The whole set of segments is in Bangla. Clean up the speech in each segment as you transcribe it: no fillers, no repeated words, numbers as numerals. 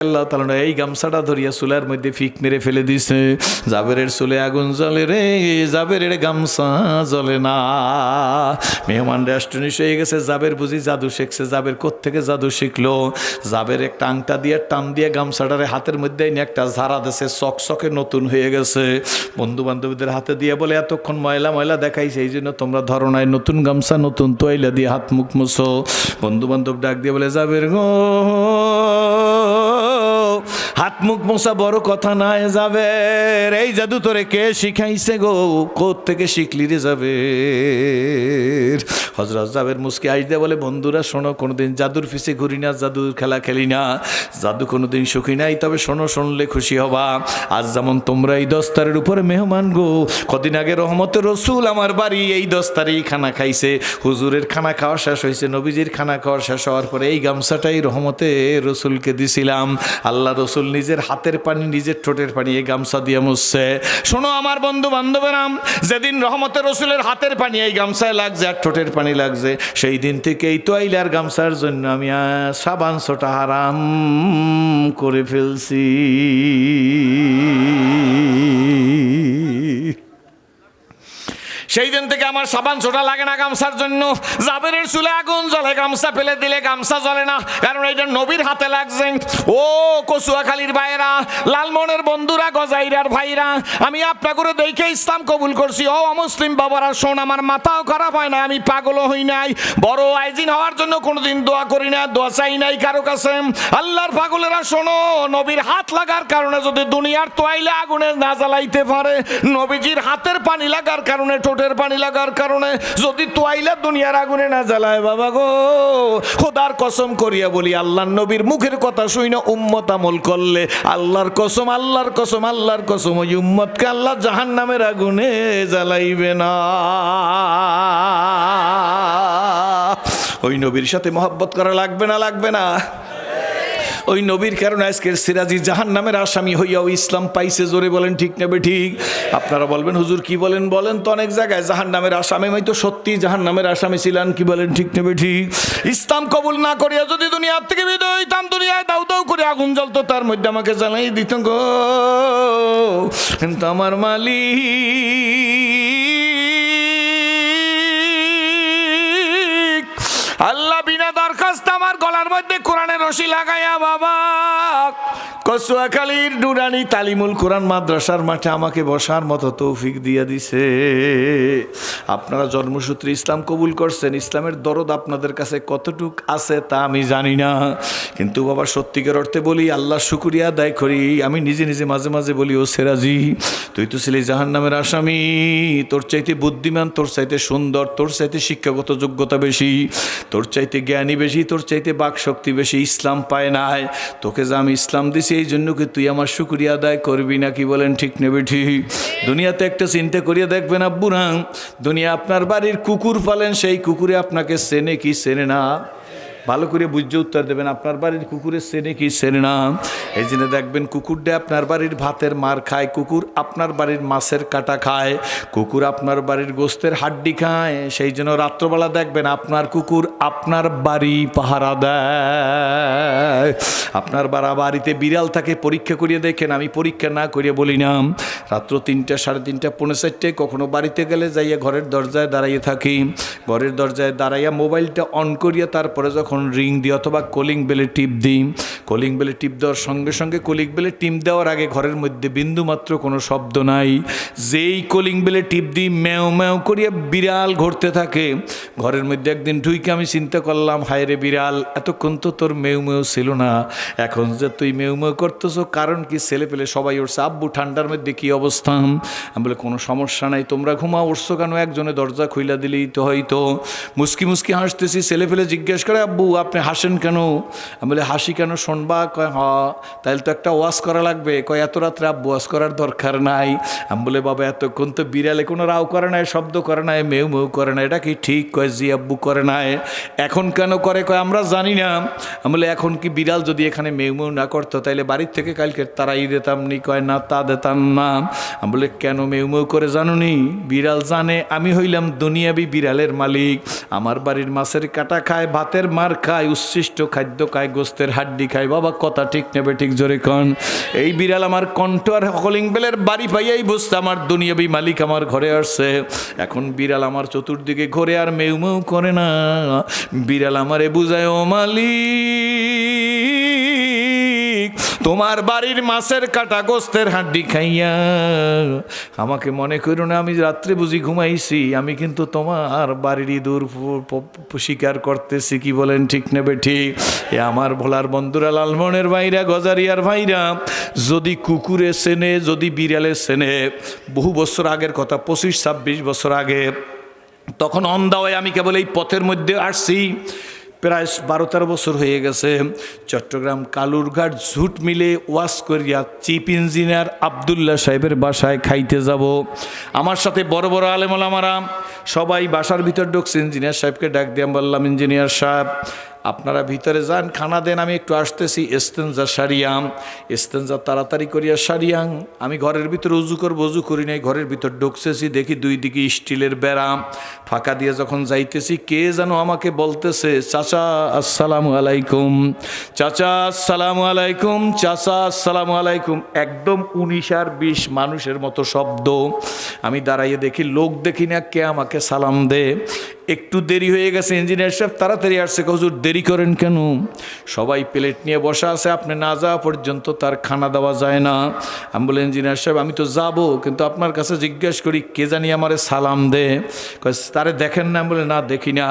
আল্লাহ তাআলা এই গামছাটা ধরিয়া চুলার মধ্যে ফিক মেরে ফেলে দিছে। জাবেরের চুলে আগুন জ্বলে রে, জাবেরের গামছা জ্বলে না। মেহমান রেস্টুরেন্ট হয়ে গেছে। জাবের বুঝি জাদু শিখছে। জাবের কোত্থেকে জাদু শিখলো? জাবের একটা আংটা দিয়ে টান দিয়ে গামছাটারে হাতের মধ্যে এনে একটা ঝাড়া দিছে, চকচকে নতুন হয়ে গেছে। বন্ধু বান্ধবীদের হাতে দিয়ে বলে এতক্ষণ ময়লা ময়লা দেখাইছে, এই জন্য তোমরা ধরো নাই, নতুন গামছা নতুন তোয়াইলা দিয়ে হাত মুখ মুছো। বন্ধু বান্ধব ডাক দিয়ে বলে জাবের গো, হাত মুখ মোছা বড় কথা নাই জাবের, এই জাদু তোরে কে শিখাইছে গো? কোত্থেকে শিখলি রে জাবের? হযরত জাবের মুস্কি হাসতে বলে বন্ধুরা শোনো, কোনোদিন জাদুর পিছে ঘুরি না, জাদুর খেলা খেলি না, জাদু কোনোদিন সুখী নাই, তবে শোনো, শুনলে খুশি হবা। আজ যেমন তোমরা এই দস্তারের উপরে মেহমান গো, কদিন আগে রহমতের রসুল আমার বাড়ি এই দস্তারেই খানা খাইছে। হুজুরের খানা খাওয়া শেষ হয়েছে, নবীজির খানা খাওয়া শেষ হওয়ার পরে এই গামছাটাই রহমতের রসুলকে দিছিলাম। আল্লাহ রসুল নিজের হাতের পানি, নিজের ঠোঁটের পানি এই গামছা দিয়ে মুছছে। শোনো আমার বন্ধু বান্ধবেরা, যেদিন রহমতের রসুলের হাতের পানি এই গামছায় লাগছে আর ঠোঁটের পানি লাগছে, সেই দিন থেকে এই তোয়াইলার গামছার জন্য আমি সাবান ছোটা হারাম করে ফেলছি। সেই দিন থেকে আমার সাবান ছোটা লাগে না গামছার জন্য। জাবেরের চুলে আগুন জ্বলে, গামছা ফেলে দিলে গামছা জ্বলে না, কারণ এটা নবীর হাতে লাগছে। ও কচুয়াখালীর ভাইরা, লালমনের বন্ধুরা, গজাইরার ভাইরা, আমি আপনার করে দেখে ইসলাম কবুল করছি। ও মুসলিম বাবারা শোন, আমার মাথাও খারাপ হয় না, আমি পাগলও হই নাই, বড় আইজিন হওয়ার জন্য কোনোদিন দোয়া করি না, দোয়া চাই নাই কারো কাছে। আল্লাহর পাগলেরা শোনো, নবীর হাত লাগার কারণে যদি দুনিয়ার তোয়াইলে আগুনে না জ্বালাইতে পারে, নবীজির হাতের পানি লাগার কারণে, ঠোঁটের পানি লাগার কারণে যদি তোয়াইলা দুনিয়ার আগুনে না জ্বালায়, বাবা গো খোদার কসম করিয়া বলি, আল্লাহর নবীর মুখের কথা শুই না উম্মত আমল করলে, আল্লাহর কসম, আল্লাহর কসম, আল্লাহর কসম, ওই উম্মতকে আল্লাহ জাহান্নামের আগুনে জ্বালাইবে না। ওই নবীর সাথে মহব্বত করা লাগবে না, লাগবে না? ওই নবীর কারণে আজকের সিরাজি জাহান্নামের আসামি হইয়াও ইসলাম পাইছে। জোরে বলেন ঠিক নেবে ঠিক? আপনারা বলবেন হুজুর কি বলেন? বলেন তো অনেক জায়গায় জাহান্নামের আসামি, আমি তো সত্যি জাহান্নামের আসামি ছিলেন। কি বলেন ঠিক নেবে ঠিক? ইসলাম কবুল না করিয়া যদি দুনিয়ার থেকে বিদায় হইতাম, দুনিয়ায় দাউ দাউ করে আগুন জ্বলতো, তার মধ্যে আমাকে জ্বালাই দিত গো। কিন্তু আমার মালিক আল্লাহ বিনা দরখাস্ত আমার গলার মধ্যে কোরআনের রশি লাগাইয়া বাবা কচুয়াখালীর নুরানি তালিমুল কোরআন মাদ্রাসার মাঠে আমাকে বসার মতো তৌফিক দিয়ে দিছে। আপনারা জন্মসূত্রে ইসলাম কবুল করছেন, ইসলামের দরদ আপনাদের কাছে কতটুক আছে তা আমি জানি না, কিন্তু বাবা সত্যিকার অর্থে বলি, আল্লাহ শুকরিয়া আদায় করি। আমি নিজে নিজে মাঝে মাঝে বলি, ও সেরাজি তুই তো ছিলি জাহান্নামের আসামি, তোর চাইতে বুদ্ধিমান, তোর চাইতে সুন্দর, তোর চাইতে শিক্ষাগত যোগ্যতা বেশি, তোর চাইতে জ্ঞানী বেশি, তোর চাইতে বাক শক্তি বেশি, ইসলাম পায় নাই, তোকে যে আমি ইসলাম দিছি এই জন্য কি তুই আমার শুকরিয়া আদায় করবি না? কি বলেন ঠিক নেবে ঠিক? দুনিয়াতে একটা চিন্তা করিয়া দেখবেন আব্বুরা, দুনিয়া আপনার বাড়ির কুকুর পালেন, সেই কুকুরে আপনাকে চেনে কি চেনে না? ভালো করে বুঝে উত্তর দেবেন। আপনার বাড়ির কুকুরের চেনে কি চেনে না? এই জন্য দেখবেন কুকুরটা আপনার বাড়ির ভাতের মার খায়, কুকুর আপনার বাড়ির মাছের কাটা খায়, কুকুর আপনার বাড়ির গোস্তের হাড্ডি খায়। সেই জন্য রাত্রবেলা দেখবেন আপনার কুকুর আপনার বাড়ি পাহারা দেয়। আপনার বাড়িতে বিড়াল থাকে, পরীক্ষা করিয়ে দেখেন, আমি পরীক্ষা না করিয়ে বলি না, রাত্র 3টা, 3:30, 4:45 কখনো বাড়িতে গেলে যাইয়া ঘরের দরজায় দাঁড়াইয়ে থাকি, ঘরের দরজায় দাঁড়াইয়া মোবাইলটা অন করিয়া তারপরে যখন রিং দিই অথবা কলিং বেলে টিপ দিই, কলিং বেলে টিপ দেওয়ার সঙ্গে সঙ্গে কলিং বেলে টিপ দেওয়ার আগে ঘরের মধ্যে বিন্দুমাত্র কোনো শব্দ নাই। যেই কলিং বেলে টিপ দিই ম্যাও ম্যাও করিয়া বিড়াল ঘুরতে থাকে ঘরের মধ্যে। একদিন ঢুইকে আমি চিন্তা করলাম, হায় রে বিড়াল, এতক্ষণ তো তোর মেউ মেউ ছিল না, এখন যে তুই মেউ মেউ করতেছো কারণ কি? ছেলে পেলে সবাই উঠছে, আব্বু ঠান্ডার মধ্যে কী অবস্থা? আমি বলে কোনো সমস্যা নাই, তোমরা ঘুমা, উঠছো কেন? একজনে দরজা খুইলা দিলেই তো হয়তো। মুস্কি মুস্কি হাসতেছি, ছেলে পেলে জিজ্ঞেস করে, আব্বু আপনি হাসেন কেন? আমি বলে হাসি কেন শুনবা? কয় হ, তাহলে তো একটা ওয়াজ করা লাগবে। কয় এত রাত্রে আব্বু ওয়াজ করার দরকার নাই। আমি বলে বাবা এতক্ষণ তো বিড়ালে কোনো রাও করে নাই, শব্দ করে নাই, মেউ মেউ করে না, এটা কি ঠিক? কয় জি আব্বু করে নাই। এখন কেন করে? কয় আমরা জানি না। আমি বলে এখন কি বিড়াল যদি এখানে মেউ মেউ না করতো তাহলে বাড়ির থেকে কালকে তারাই দিতাম নি? কয় না তা দিতাম না। আমি বলে কেন মেউ মেউ করে জানো নি? বিড়াল জানে আমি হইলাম দুনিয়াবি বিড়ালের মালিক, আমার বাড়ির মাছের কাটা খায়, ভাতের মার খানার খায়, উচ্ছিষ্ট খাদ্য খায়, গোস্তের হাড্ডি খায়। বাবা কথা ঠিক নেবে ঠিক জোরে কন। এই বিড়াল আমার কণ্ঠ আর কলিং বেলের বাড়ি পাইয়াই বুঝতে আমার দুনিয়াবি মালিক আমার ঘরে আসছে। এখন বিড়াল আমার চতুর্দিকে ঘরে আর মেউ মেউ করে না, বিড়াল আমারে বুঝায়, ও মালিক তোমার বাড়ির মাছের কাটা গোস্তের হাড্ডি খাইয়া আমাকে মনে করো না আমি রাত্রে বুঝি ঘুমাইছি, আমি কিন্তু তোমার বাড়ির ইঁদুর শিকার করতেছি। কি বলেন ঠিক নেবে ঠিক? এ আমার ভোলার বন্ধুরা, লালমনের ভাইরা, গজারিয়ার ভাইরা, যদি কুকুরে চেনে, যদি বিড়ালে চেনে, বহু বছর আগের কথা, 25-26 বছর আগে, তখন অন্ধা হয়ে আমি কেবল এই পথের মধ্যে আসছি। প্রায় 12-13 বছর হয়ে গেছে। চট্টগ্রাম কালুরঘাট ঝুট মিলে ওয়াশ করিয়া চিফ ইঞ্জিনিয়ার আবদুল্লাহ সাহেবের বাসায় খাইতে যাব। আমার সাথে বড় বড় আলেম ওলামারা সবাই বাসার ভিতর ঢুকছে। ইঞ্জিনিয়ার সাহেবকে ডাক দিয়ে বললাম, ইঞ্জিনিয়ার সাহেব আপনারা ভিতরে যান, খানা দেন, আমি একটু আসতেছি। ইস্তেঞ্জা সারিয়াম, ইস্তেঞ্জা তাড়াতাড়ি করিয়া সারিয়াম। আমি ঘরের ভিতরে উজু করবো, উজু করি নাই, ঘরের ভিতর ঢুকতেছি, দেখি দুই দিকে স্টিলের বেড়া ফাঁকা দিয়ে যখন যাইতেছি, কে যেন আমাকে বলতেছে, চাচা আসসালামু আলাইকুম, চাচা আসসালামু আলাইকুম, চাচা আসসালামু আলাইকুম। একদম 19 আর 20 মানুষের মতো শব্দ। আমি দাঁড়াইয়ে দেখি, লোক দেখি না, কে আমাকে সালাম দে। একটু দেরি হয়ে গেছে, ইঞ্জিনিয়ার সাহেব তাড়াতাড়ি আসছে। হুজুর দেরি করেন কেন? সবাই প্লেট নিয়ে বসা আছে, আপনি না যাওয়া পর্যন্ত তার খানা দেওয়া যায় না। আমি বলি, ইঞ্জিনিয়ার সাহেব আমি তো যাব, কিন্তু আপনার কাছে জিজ্ঞেস করি কে জানি আমারে সালাম দে, তারে দেখেন না? বলে না দেখি না।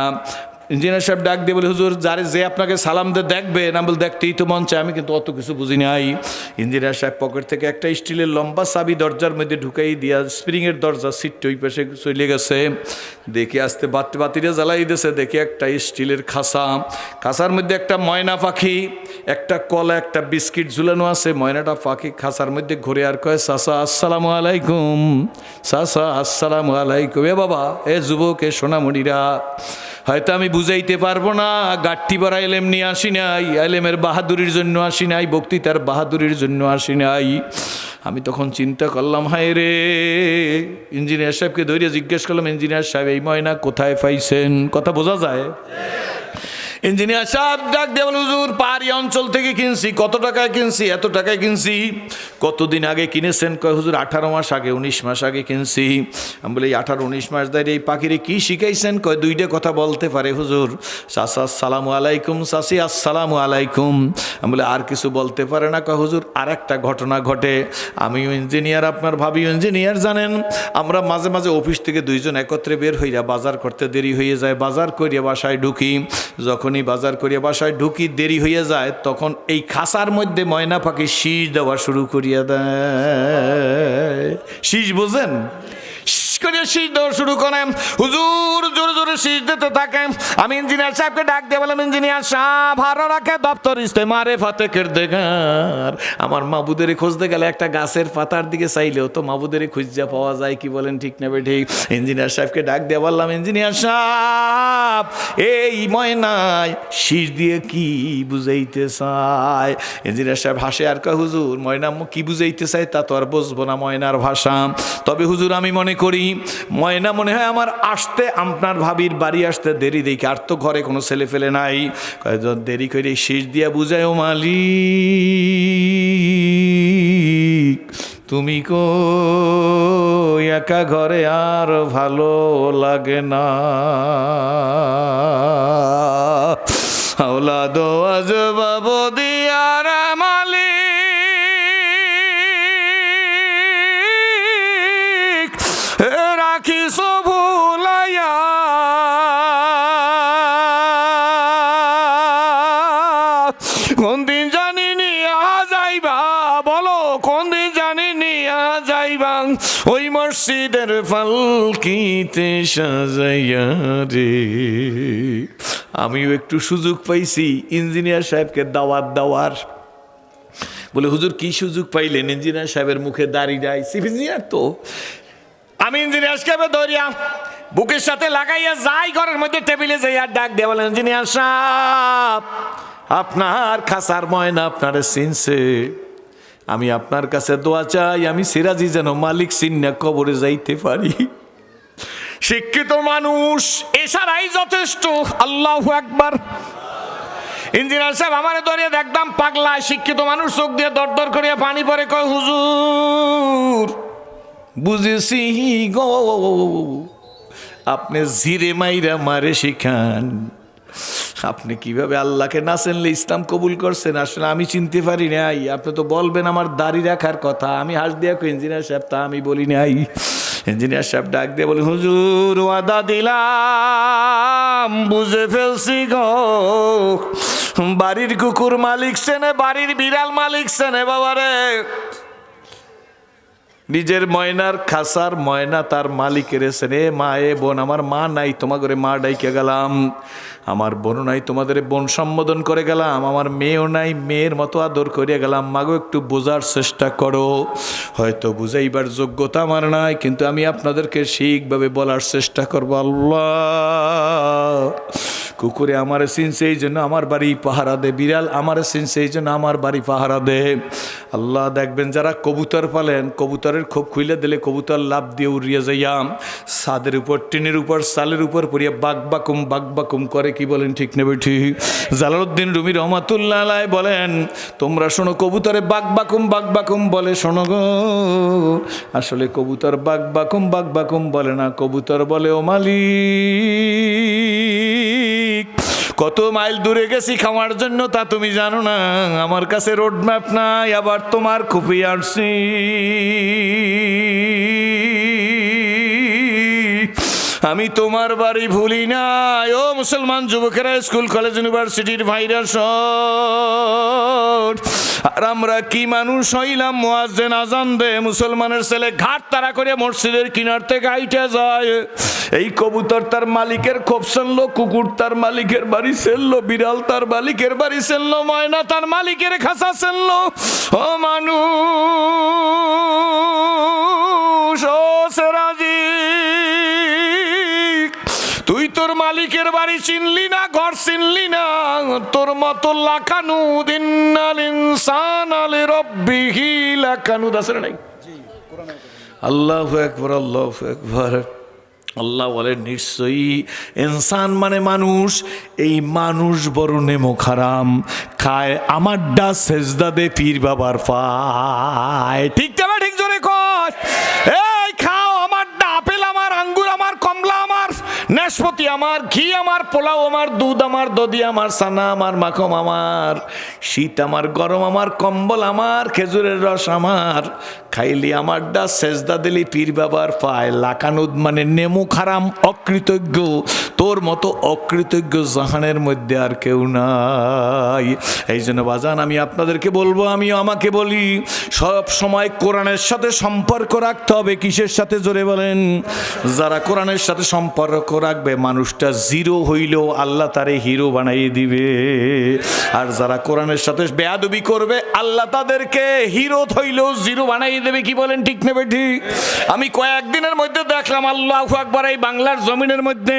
ইঞ্জিনিয়ার সাহেব ডাক দিয়ে বলে, হুজুর যারে যে আপনাকে সালাম দে দেখবে না? বলে দেখতেই তো মন চায়, আমি কিন্তু অত কিছু বুঝি নাই। ইঞ্জিনিয়ার সাহেব পকেট থেকে একটা স্টিলের লম্বা চাবি দরজার মধ্যে ঢুকাই দিয়া, স্প্রিংয়ের দরজা সিটটা ওই পাশে চলে গেছে। দেখে আসতে বাতিটা জ্বালাই দিয়েছে, দেখে একটা স্টিলের খাঁচা, খাঁচার মধ্যে একটা ময়না পাখি, একটা কলা, একটা বিস্কিট ঝুলানো আছে। ময়নাটা পাখি খাঁচার মধ্যে ঘুরে আর কয়, চাচা আসসালামু আলাইকুম, চাচা আসসালামু আলাইকুম। এ বাবা, এ যুবক, এ সোনামণিরা, হয়তো আমি বুঝাইতে পারবো না, গাঠি ভরা এলেম নিয়ে আসি নাই, এলেমের বাহাদুরির জন্য আসি নাই, বক্তৃতার বাহাদুরির জন্য আসি নাই। আমি তখন চিন্তা করলাম, হায় রে। ইঞ্জিনিয়ার সাহেবকে ধরে জিজ্ঞেস করলাম, ইঞ্জিনিয়ার সাহেব এই ময়না কোথায় পাইছেন? কথা বোঝা যায়? ইঞ্জিনিয়ার সাহেব ডাক দিয়ে বলে, হুজুর পাহাড়ি অঞ্চল থেকে কিনছি। কত টাকায় কিনছি? এত টাকায় কিনছি। কতদিন আগে কিনেছেন? কয় হুজুর 18 মাস আগে, 19 মাস আগে কিনছি। আমি বলি 18-19 মাস ধরে এই পাখিরে কি শিখাইছেন? কয় দুইটা কথা বলতে পারে হুজুর, চাচা আসসালামু আলাইকুম, চাচি আসসালামু আলাইকুম। আমি বলি আর কিছু বলতে পারে না? কয় হুজুর আর একটা ঘটনা ঘটে। আমিও ইঞ্জিনিয়ার, আপনার ভাবিও ইঞ্জিনিয়ার, জানেন আমরা মাঝে মাঝে অফিস থেকে দুইজন একত্রে বের হইয়া বাজার করতে দেরি হয়ে যায়। বাজার করিয়া বাসায় ঢুকি, যখনই বাজার করিয়া বাসায় ঢুকি দেরি হয়ে যায়, তখন এই খাঁচার মধ্যে ময়না পাখি শীষ দেওয়া শুরু করিয়া দেয়। শীষ বোঝেন? করে শীষ দেওয়া শুরু করেন, হুজুর জোরে জোরে শীষ দিতে থাকেন। আমি ইঞ্জিনিয়ার সাহেবকে ডাক দিয়ে বললাম, ইঞ্জিনিয়ার সাহেব ভালো রাখে দপ্তর ইস্তেমারে ফাতেকের দেখার। আমার মাবুদের খুঁজতে গেলে একটা গাছের পাতার দিকে চাইলেও তো মাবুদের খুঁজা পাওয়া যায়। কি বলেন ঠিক নেবে ঠিক? ইঞ্জিনিয়ার সাহেবকে ডাক দিয়ে বললাম, ইঞ্জিনিয়ার সাহেব এই ময়নায় শীষ দিয়ে কি বুঝাইতে চায়? ইঞ্জিনিয়ার সাহেব হাসে আর কয়, হুজুর ময়না কি বুঝাইতে চায় তা তো আর বুঝবো না ময়নার ভাষা, তবে হুজুর আমি মনে করি ময়না মনে হয় আমার আসতে, আপনার ভাবির বাড়ি আসতে দেরি দেখি, আর তো ঘরে কোনো ছেলে ফেলে নাই, দেরি করে শীষ দিয়া বুঝায়, ও মালিক তুমি কো একা ঘরে আর ভালো লাগে না, আওলাদ আজবাব দিয়ার মালিক রাখিস ভুলাইয়া, কোন দিন জানি নিয়া যাইবা, বলো কোন দিন জানি নিয়া যাইবা ওই মসজিদের পালকিতে সাজাইয়া রে। আমিও একটু সুযোগ পাইছি ইঞ্জিনিয়ার সাহেবকে দাওয়াত দেওয়ার। বলে হুজুর কি সুযোগ পাইলেন? ইঞ্জিনিয়ার সাহেবের মুখে দাঁড়িয়ে যায়, চিফ ইঞ্জিনিয়ার তো। আমি ইঞ্জিনিয়ার সাহেব ধরিয়া বুকের সাথে লাগাইয়া যাই ঘরের মধ্যে টেবিলে যাই আর ডাক দিয়ে বলেন, ইঞ্জিনিয়ার সাহেব আপনার খাসার ময়না আপনারে চিনছে, আমি আপনার কাছে দোয়া চাই আমি সিরাজি যেন মালিক চিন্না কবরে যাইতে পারি। শিক্ষিত মানুষ এছাড়াই যথেষ্ট। আল্লাহু আকবার। ইঞ্জিনিয়ার সাহেব আমারে ধরিয়ে দেখতাম পাগলা শিক্ষিত মানুষ, চোখ দিয়ে দর দর করিয়া পানি পরে, কয় হুজুর বুঝেছি গো, আপনি জিরে মাইরা মারে শিখান, আপনি কিভাবে আল্লাহকে না চিনলে ইসলাম কবুল করছেন। আসলে আমি চিনতে পারি নাই, আপনি তো বলবেন আমার দাড়ি রাখার কথা। আমি হাস দিয়া ইঞ্জিনিয়ার সাহেব তা আমি বলি নাই। ইঞ্জিনিয়ার সাহেব ডাক দিয়ে বলে, হুজুর ওয়াদা দিলাম বুঝে ফেলছি গো, বাড়ির কুকুর মালিক সেনে, বাড়ির বিড়াল মালিক সেনে বাবারে। নিজের ময়নার খাসার ময়না তার মালিকের সেনে। মা এ বোন, আমার মা নাই তোমাদের মা ডাইকে গেলাম, আমার বোনও নাই তোমাদের বোন সম্বোধন করে গেলাম, আমার মেয়েও নাই মেয়ের মতো আদর করিয়া গেলাম। মাগো একটু বোঝার চেষ্টা করো, হয়তো বুঝাইবার যোগ্যতা আমার নাই, কিন্তু আমি আপনাদেরকে ঠিকভাবে বলার চেষ্টা করবো। আল্লাহ, কুকুরে আমারে চিনছে এই জন্য আমার বাড়ি পাহারা দে, বিড়াল আমারে চিনছে এই জন্য আমার বাড়ি পাহারা দে। আল্লাহ দেখবেন যারা কবুতর পালেন, কবুতরের খোপ খুইলে দিলে কবুতর লাভ দিয়ে উড়িয়ে যাইয়াম ছাদের উপর, টিনের উপর, সালের উপর পড়িয়া বাকবাকুম করে, কি বলেন ঠিক নেবে ঠিক? জালালউদ্দিন রুমি রহমাতুল্লাহ আলাইহি বলেন, তোমরা শোনো কবুতরে বাকবাকুম বলে, শোনো গো, আসলে কবুতর বাকবাকুম বলে না, কবুতর বলে ও মালিক, কত মাইল দূরে গেছি খাওয়ার জন্য তা তুমি জানো না, আমার কাছে রোড ম্যাপ নাই, আবার তোমার খুপি আসছি, আমি তোমার বাড়ি ভুলি না। ও মুসলমান যুবকেরা, স্কুল কলেজ ইউনিভার্সিটির ভাইরা সব, আর আমরা কি মানুষ হইলাম, মুয়াজ্জিন আজান দে, মুসলমানের ছেলে ঘাট তারা করে মসজিদের কিনার থেকে আইটা যায়, এই কবুতর তার মালিকের খোপ ছেনলো, কুকুর তার মালিকের বাড়ি ছেনলো, বিড়াল তার মালিকের বাড়ি ছেনলো, ময়না তার মালিকের খাঁচা ছেনলো। ও মানুষ, ও সেরাজি, তুই তোর মালিকের বাড়ি চিনলি না, ঘর চিনলি না, তোর মতো লাকানুদ ইন্নাল ইনসানা লিরাব্বিহি লাকানুদ আছে না নাই? আল্লাহু আকবার, আল্লাহু আকবার। আল্লাহ বলে নিশ্চয়ই ইনসান মানে মানুষ, এই মানুষ বড় নেমক হারাম, খায় আমার ডা সেজদা দে পীর বাবার পায়। ঠিক তবে ঠিক জোরে কর, এই খাও আমার ডা, আপেল আমার, আঙ্গুর আমার, কমলা আমার, নাশপাতি আমার, ঘি আমার, পোলাও আমার, দুধ আমার, দধি আমার, সানা আমার, মাখন আমার, শীত আমার, গরম আমার, কম্বল আমার, খেজুরের রস আমার, খাইলি আমার ডা সেজদা দিলি পীর বাবার পায়। লাকানুদ মানে নেমু খারাম, অকৃতজ্ঞ, তোর মতো অকৃতজ্ঞ জাহানের মধ্যে আর কেউ নাই। এই জন্য বাজান আমি আপনাদেরকে বলবো, আমিও আমাকে বলি, সব সময় কোরআনের সাথে সম্পর্ক রাখতে হবে। কিসের সাথে জোরে বলেন? যারা কোরআনের সাথে সম্পর্ক রাখবে, মানুষটা জিরো হইলেও আল্লাহ তারে হিরো বানাইয়ে দিবে, আর যারা কোরআনের সাথে বেয়াদবি করবে, আল্লাহ তাদেরকে হিরো হইলেও জিরো বানাইয়ে দেবে। কি বলেন ঠিক নেবে ঠিক? আমি কয়েকদিনের মধ্যে দেখলাম, আল্লাহু আকবার, এই বাংলার জমিনের মধ্যে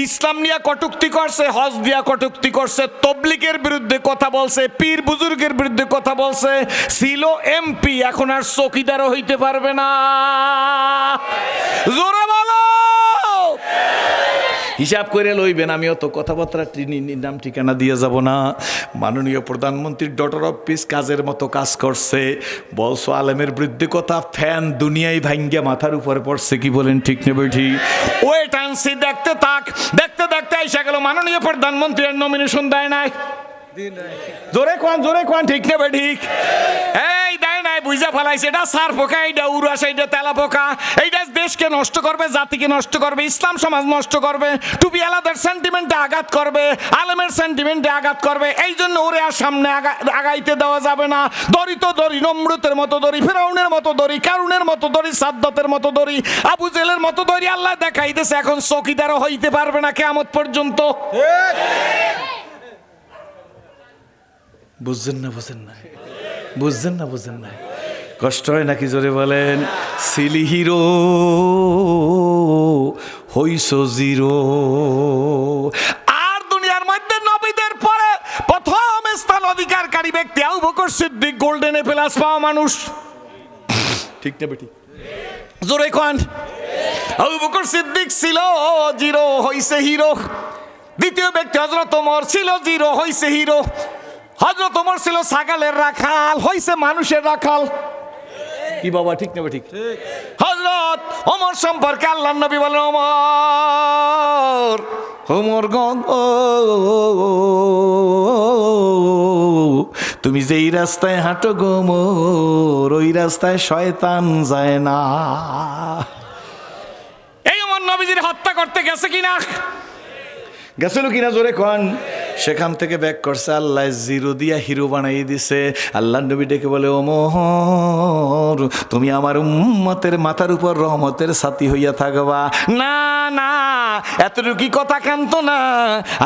ইসলাম নিয়ে কটূক্তি করছে, হজ দিয়া কটূক্তি করছে, তবলিগের বিরুদ্ধে কথা বলছে, পীর বুজুর্গের বিরুদ্ধে কথা বলছে, ছিল এমপি, এখন আর চৌকিদারও হইতে পারবে না। জোরে বলো, হিসাব করে লইবেন। আমি অত কথাবার্তা নাম ঠিকানা দিয়ে যাব না। মাননীয় প্রধানমন্ত্রীর ডটার অফ পিস কাজের মতো কাজ করছে, বলছো আলেমের বিরুদ্ধে কথা, ফ্যান দুনিয়ায় ভাঙ্গিয়া মাথার উপরে পড়ছে। কি বলেন ঠিক নেবে ঠিক? ওই টানসি দেখতে থাক, দেখতে দেখতে এসে গেল মাননীয় প্রধানমন্ত্রীর নমিনেশন দেয় নাই। জোরে কোন ঠিক নেবে ঠিক? এই দেয় নাই, বুঝা ফেলাইছে, এটা সার পোকা, এইটা উড়াস, এইটা তেলা পোকা, এইটা দেশকে নষ্ট করবে, জাতিকে নষ্ট করবে, ইসলাম সমাজ নষ্ট করবে, টুপি আলাদার সেন্টিমেন্টে আঘাত করবে, আলেমের সেন্টিমেন্টে আঘাত করবে। এই জন্য ওরে আর সামনে আগাইতে দেওয়া যাবে না। দড়ি তো দড়ি, নমরুতের মতো দড়ি, ফেরাউনের মতো দড়ি, কারুনের মতো দড়ি, সাদ্দাতের মতো দড়ি, আবু জেলের মতো দড়ি আল্লাহ দেখাইতেছে। এখন চৌকিদারও হইতে পারবে না কিয়ামত পর্যন্ত। বুঝছেন না? কষ্ট হয় নাকি? জোরে বলেন। সিলি হিরো হইস জিরো। আর দুনিয়ার মধ্যে নবীদের পরে প্রথম স্থান অধিকারকারী ব্যক্তি আবু বকর সিদ্দিক, গোল্ডেন প্লাস পাওয়া মানুষ। ঠিক না বেটি? জোরে কোন? আবু বকর সিদ্দিক ছিল জিরো, হইছে হিরো। দ্বিতীয় ব্যক্তি হযরত ওমর ছিল জিরো, হইছে হিরো। হযরত ওমর ছিল ছাগলের রাখাল, হইছে মানুষের রাখাল। কি বাবা, ঠিক না ঠিক? হযরত ওমর সম্পর্কে আল্লাহর নবী বলেন, ওমর ওমর গো, তুমি যেই রাস্তায় হাঁটো গো ওমর, ওই রাস্তায় শয়তান যায় না। এই ওমর নবীজির হত্যা করতে গেছে কিনা? গেছিল কিনা জোরে কোন? সেখান থেকে ব্যাক করছে, আল্লাহ জিরো দিয়া হিরো বানাই দিছে। আল্লাহ নবী ডেকে বলে, ওমর তুমি আমার উম্মতের মাথার উপর রহমতের ছাতি হইয়া থাকবা। না না, এতটুকু কথা কান্ত না।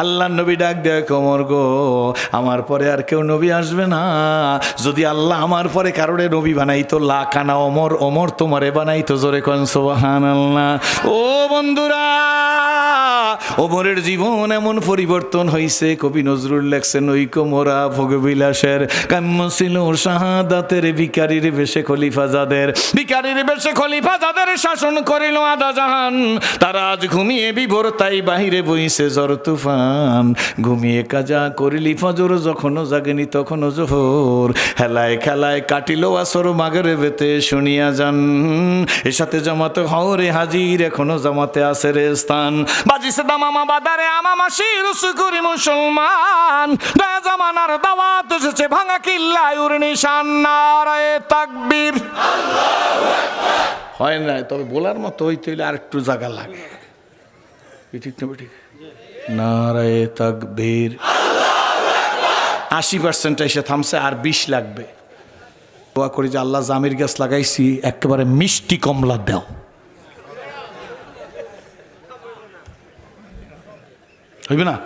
আল্লাহ নবী ডাক দেয়, ওমর গো, আমার পরে আর কেউ নবী আসবে না। যদি আল্লাহ আমার পরে কারোরে নবী বানাইতো, লাকানা ওমর, ওমর তোমারে বানাইতো। জোরে কোন সুবহানাল্লাহ। ও বন্ধুরা, ওমরের জীবন এমন পরিবর্তন হয়েছে, কবি নজরুল লেখছেন, ঐক্য মোরা ভোগবিলাসের কাম্য ছিল শাহাদাতের, ভিখারির বেশে খলিফা যাদের, ভিখারির বেশে খলিফা যাদের শাসন করিল আধা জাহান। তারা আজ ঘুমিয়ে বিভোর, তাই বাহিরে বইছে ঝড় তুফান। ঘুমিয়ে কাজা করিলি ফজর, যখনও জাগেনি তখনও জোহর। হেলায় খেলায় কাটিল আসর, মাগরিবেতে শুনিয়া যান। এর সাথে জামাতে হরে হাজির, এখনো জামাতে আছে রে স্থান। বাজিছে দামামা বাদারে আমামা শিরুসু করি মুসলমান, দয়া জামানার দাওয়াত এসেছে ভাঙা কিল্লায় উর নিশান। নারায়ে তাকবীর, আল্লাহু আকবার। হয় না, তবে বলার মতো হইতে হইলে আর একটু জায়গা লাগে। ঠিক না ঠিক? নারায়ে তাকবীর, আল্লাহু আকবার। 80% এসে থামছে, আর 20 লাগবে। দোয়া করি যে আল্লাহ জামির গাছ লাগাইছি, একেবারে মিষ্টি কমলা দাও। হইবে না?